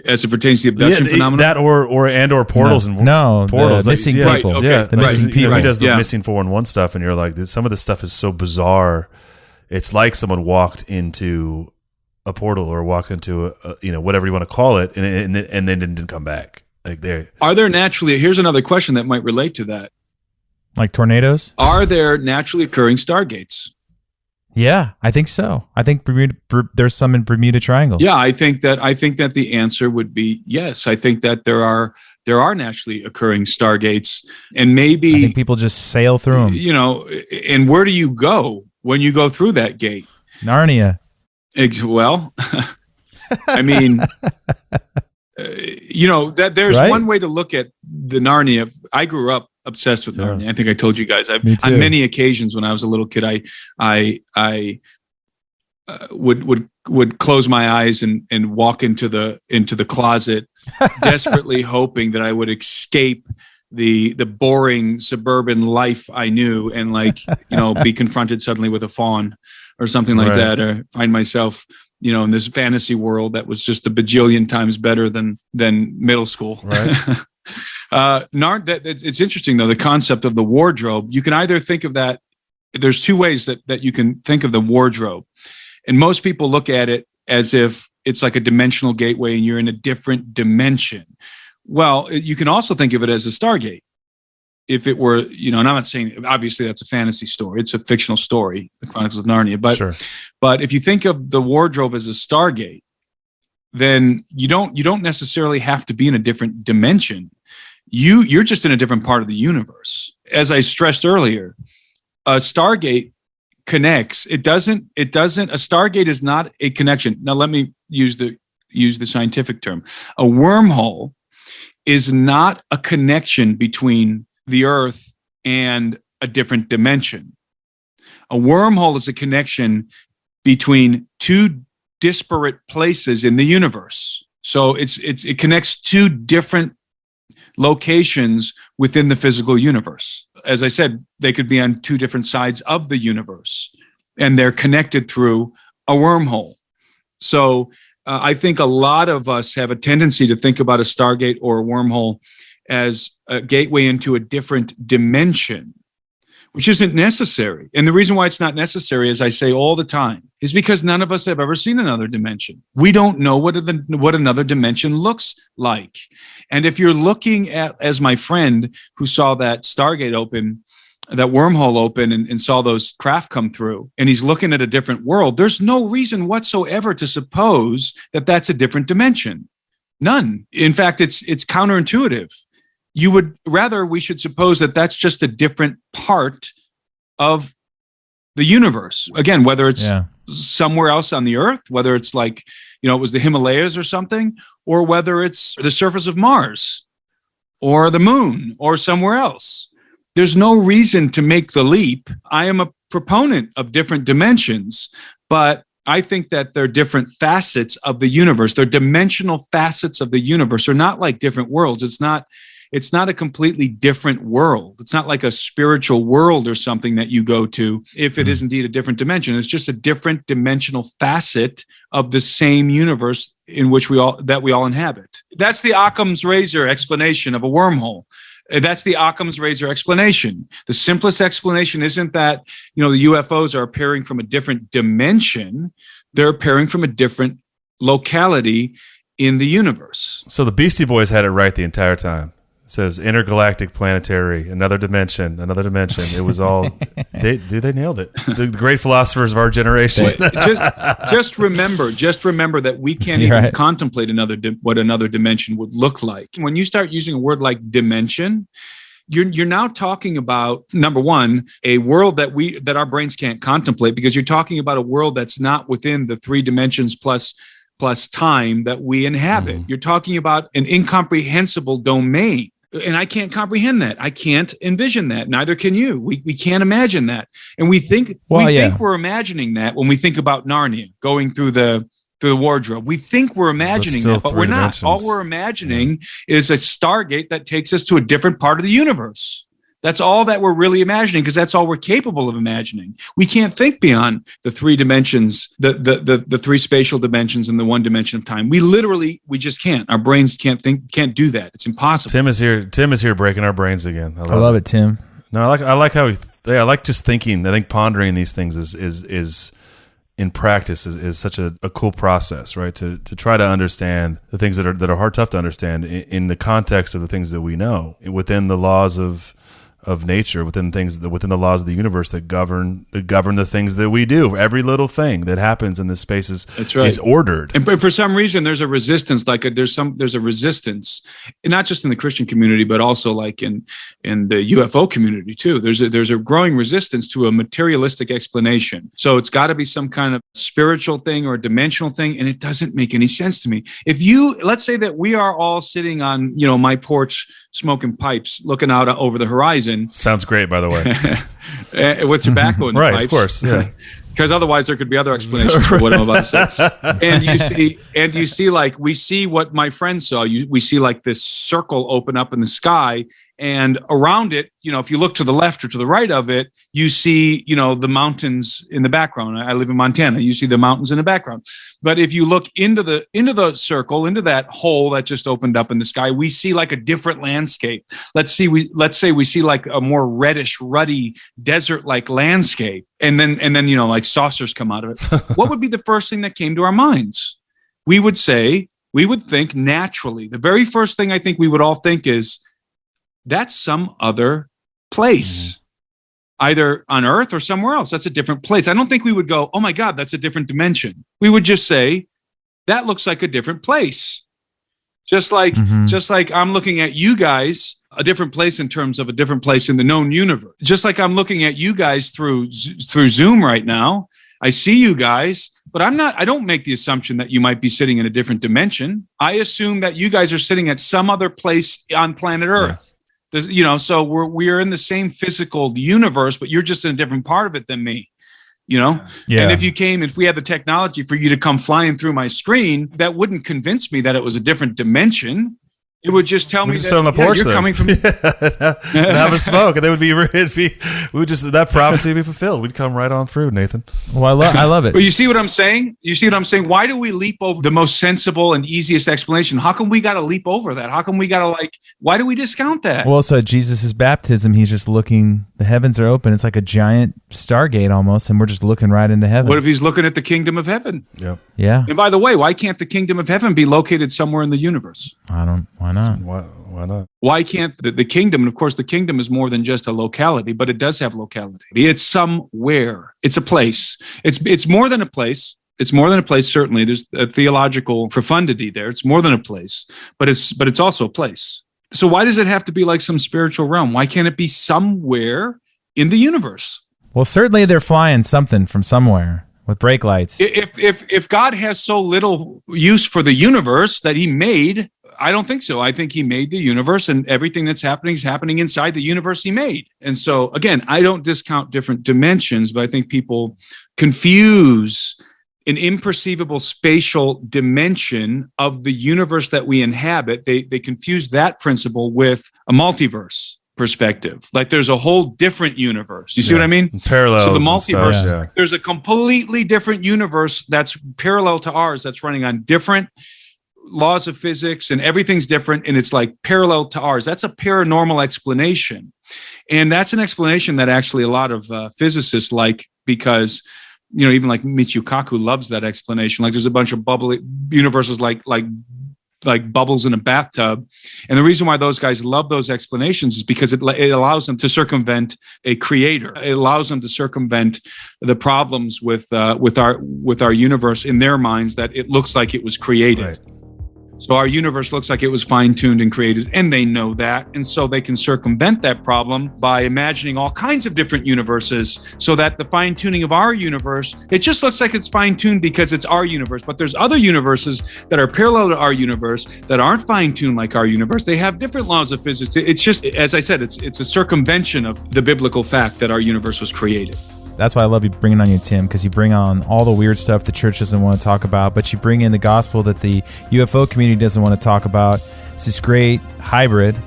as it pertains to the abduction phenomenon? That or portals and portals, the missing people. Right, okay. Yeah, the missing people. He does the missing 411 stuff, and you're like, some of this stuff is so bizarre. It's like someone walked into a portal or walked into a whatever you want to call it, and then didn't come back. Like Are there naturally? Here's another question that might relate to that. Like tornadoes? Are there naturally occurring stargates? Yeah, I think so. I think there's some in Bermuda Triangle. Yeah, I think that the answer would be yes. I think that there are naturally occurring stargates, and maybe I think people just sail through them. And where do you go when you go through that gate? Narnia. Well, I mean, that there's one way to look at the Narnia. I grew up obsessed with Narnia. I think I told you guys. On many occasions when I was a little kid, I would close my eyes and walk into the closet, desperately hoping that I would escape the boring suburban life I knew, and be confronted suddenly with a faun or something like that, or find myself in this fantasy world that was just a bajillion times better than middle school. Right. It's interesting though, the concept of the wardrobe. You can either think of that. There's two ways that you can think of the wardrobe, and most people look at it as if it's like a dimensional gateway and you're in a different dimension. Well, you can also think of it as a Stargate. If it were, and I'm not saying, obviously that's a fantasy story. It's a fictional story, The Chronicles of Narnia. But if you think of the wardrobe as a Stargate, then you don't necessarily have to be in a different dimension. You're just in a different part of the universe. As I stressed earlier, a Stargate connects. A Stargate is not a connection. Now let me use the scientific term. A wormhole is not a connection between the Earth and a different dimension. A wormhole is a connection between two disparate places in the universe. So it connects two different locations within the physical universe. As I said, they could be on two different sides of the universe, and they're connected through a wormhole. So I think a lot of us have a tendency to think about a Stargate or a wormhole as a gateway into a different dimension, which isn't necessary. And the reason why it's not necessary, as I say all the time, is because none of us have ever seen another dimension. We don't know what another dimension looks like. And if you're looking at, as my friend who saw that Stargate open, that wormhole open and saw those craft come through, and he's looking at a different world, there's no reason whatsoever to suppose that that's a different dimension. None. In fact, it's counterintuitive. We should suppose that that's just a different part of the universe. Again, whether it's somewhere else on the Earth, whether it's like, it was the Himalayas or something, or whether it's the surface of Mars or the moon or somewhere else. There's no reason to make the leap. I am a proponent of different dimensions, but I think that they're different facets of the universe. They're dimensional facets of the universe. They're not like different worlds. It's not a completely different world. It's not like a spiritual world or something that you go to if it is indeed a different dimension. It's just a different dimensional facet of the same universe in which we all inhabit. That's the Occam's razor explanation of a wormhole. That's the Occam's razor explanation. The simplest explanation isn't that, the UFOs are appearing from a different dimension. They're appearing from a different locality in the universe. So the Beastie Boys had it right the entire time. It says intergalactic planetary, another dimension. It was all they nailed it. The great philosophers of our generation. just remember that we can't even contemplate what another dimension would look like. When you start using a word like dimension, you're now talking about, number one, a world that our brains can't contemplate, because you're talking about a world that's not within the 3 dimensions plus time that we inhabit. You're talking about an incomprehensible domain. And I can't comprehend that. I can't envision that. Neither can you. We can't imagine that. And we think we're imagining that when we think about Narnia going through the wardrobe. We think we're imagining that, but we're not. All we're imagining is a Stargate that takes us to a different part of the universe. That's all that we're really imagining, because that's all we're capable of imagining. We can't think beyond the three dimensions, the three spatial dimensions and the one dimension of time. We just can't. Our brains can't do that. It's impossible. Tim is here breaking our brains again. I love it, Tim. No, I like how I like just thinking. I think pondering these things is in practice is such a cool process, right? To try to understand the things that are hard, tough to understand in the context of the things that we know, within the laws of nature, within the laws of the universe that govern the things that we do. Every little thing that happens in this space is ordered. And for some reason, there's a resistance. There's a resistance, and not just in the Christian community, but also like in the UFO community too. There's a growing resistance to a materialistic explanation. So it's got to be some kind of spiritual thing or dimensional thing, and it doesn't make any sense to me. Let's say that we are all sitting on my porch smoking pipes, looking out over the horizon. Sounds great, by the way. With tobacco in the right, pipes. Of course, yeah. Because otherwise there could be other explanations for what I'm about to say. And you see, like, we see what my friend saw. We see like this circle open up in the sky, and around it, if you look to the left or to the right of it, you see, the mountains in the background. I live in Montana. You see the mountains in the background. But if you look into the circle, into that hole that just opened up in the sky, we see like a different landscape. Let's say we see like a more reddish, ruddy, desert-like landscape. And then like saucers come out of it. What would be the first thing that came to our minds? We would think naturally. The very first thing I think we would all think is, that's some other place, either on Earth or somewhere else. That's a different place. I don't think we would go, oh my God, that's a different dimension. We would just say, that looks like a different place. Just like I'm looking at you guys, a different place in terms of a different place in the known universe. Just like I'm looking at you guys through Zoom right now. I see you guys, but I don't make the assumption that you might be sitting in a different dimension. I assume that you guys are sitting at some other place on planet Earth. Yeah. So we're in the same physical universe, but you're just in a different part of it than me. Yeah. And if we had the technology for you to come flying through my screen, that wouldn't convince me that it was a different dimension. It would just tell me that on the porch, you're coming from. And have a smoke, and that that prophecy would be fulfilled. We'd come right on through, Nathan. Well, I love it. But you see what I'm saying? Why do we leap over the most sensible and easiest explanation? How come we got to leap over that? How come we got to why do we discount that? Well, so Jesus' baptism, he's just looking, the heavens are open. It's like a giant Stargate almost, and we're just looking right into heaven. What if he's looking at the kingdom of heaven? Yeah. Yeah. And by the way, why can't the kingdom of heaven be located somewhere in the universe? Why not? Why not? Why can't the kingdom? And of course, the kingdom is more than just a locality, but it does have locality. It's somewhere. It's a place. It's more than a place. It's more than a place. Certainly, there's a theological profundity there. It's more than a place, but it's also a place. So why does it have to be like some spiritual realm? Why can't it be somewhere in the universe? Well, certainly they're flying something from somewhere with brake lights. If God has so little use for the universe that he made, I don't think so. I think he made the universe, and everything that's happening is happening inside the universe he made. And so, again, I don't discount different dimensions, but I think people confuse an imperceivable spatial dimension of the universe that we inhabit. They confuse that principle with a multiverse perspective. Like there's a whole different universe. You see what I mean? Parallels. So the multiverse, stuff, there's a completely different universe that's parallel to ours, that's running on different laws of physics, and everything's different, and it's like parallel to ours. That's a paranormal explanation. And that's an explanation that actually a lot of physicists like, because even like Michio Kaku loves that explanation. Like there's a bunch of bubbly universes like bubbles in a bathtub. And the reason why those guys love those explanations is because it allows them to circumvent a creator. It allows them to circumvent the problems with our universe in their minds, that it looks like it was created. Right. So our universe looks like it was fine-tuned and created, and they know that. And so they can circumvent that problem by imagining all kinds of different universes, so that the fine-tuning of our universe, it just looks like it's fine-tuned because it's our universe. But there's other universes that are parallel to our universe that aren't fine-tuned like our universe. They have different laws of physics. It's just, as I said, it's a circumvention of the biblical fact that our universe was created. That's why I love you bringing on you, Tim, because you bring on all the weird stuff the church doesn't want to talk about, but you bring in the gospel that the UFO community doesn't want to talk about. It's this great hybrid.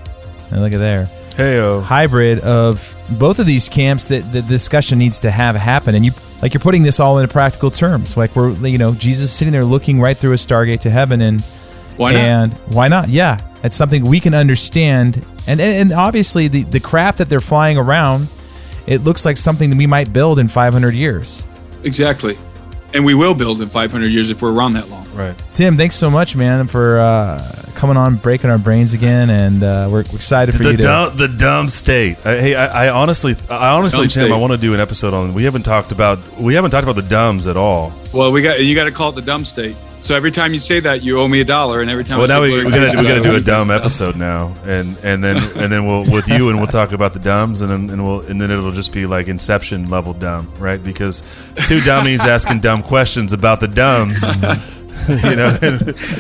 And look at there. hybrid of both of these camps that the discussion needs to have happen. And you're putting this all into practical terms. Like Jesus is sitting there looking right through a Stargate to heaven, and why not? And why not? Yeah, it's something we can understand. And obviously the craft that they're flying around, it looks like something that we might build in 500 years. Exactly. And we will build in 500 years if we're around that long. Right. Tim, thanks so much, man, for coming on, breaking our brains again, and we're excited for you to... The dumb state. I honestly, Tim, I want to do an episode on... We haven't talked about the dumbs at all. Well, you got to call it the dumb state. So every time you say that, you owe me $1, and every time. Well, now we gotta do a dumb episode now, and then we'll with you, and we'll talk about the dumbs, and then it'll just be like Inception level dumb, right? Because two dummies asking dumb questions about the dumbs,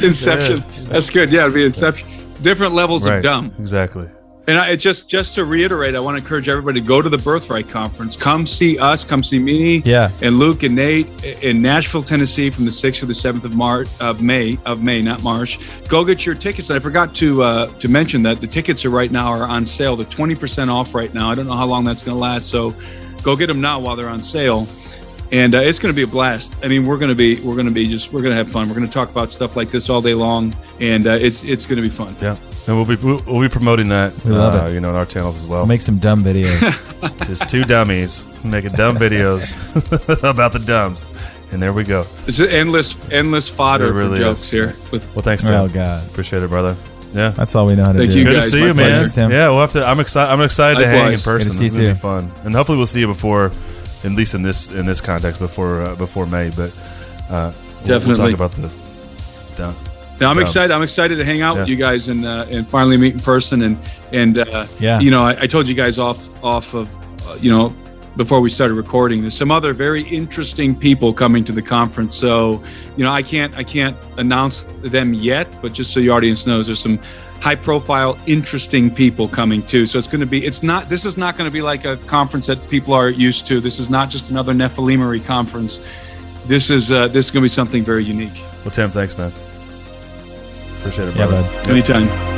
Inception. Yeah. That's good. Yeah, it'll be Inception. Different levels of dumb. Exactly. And just to reiterate, I want to encourage everybody to go to the Birthright Conference. Come see us. Come see me. Yeah. And Luke and Nate in Nashville, Tennessee, from the 6th to the 7th of May, not March. Go get your tickets. And I forgot to mention that the tickets are on sale. They're 20% off right now. I don't know how long that's going to last. So go get them now while they're on sale. And it's going to be a blast. I mean, we're going to have fun. We're going to talk about stuff like this all day long, and it's going to be fun. Yeah. And we'll be promoting that, we love it. On our channels as well. We'll make some dumb videos. Just two dummies making dumb videos about the dumbs, and there we go. It's endless fodder really for jokes here. Well, thanks, Tim. Oh God, appreciate it, brother. Yeah, that's all we know how to do. Thank you, Good guys. to see you, man. Pleasure, Tim. Yeah, we'll have to. I'm excited to hang in person. This is gonna be fun, and hopefully we'll see you before, at least in this context, before May. But definitely we'll talk about the dumb. Now I'm excited. I'm excited to hang out with you guys and finally meet in person. And I told you guys off of before we started recording. There's some other very interesting people coming to the conference. So I can't announce them yet, but just so your audience knows, there's some high-profile, interesting people coming too. So it's going to be. This is not going to be like a conference that people are used to. This is not just another Nephilimery conference. This is going to be something very unique. Well, Tim, thanks, man. Appreciate it, brother. Yeah, bud. Anytime.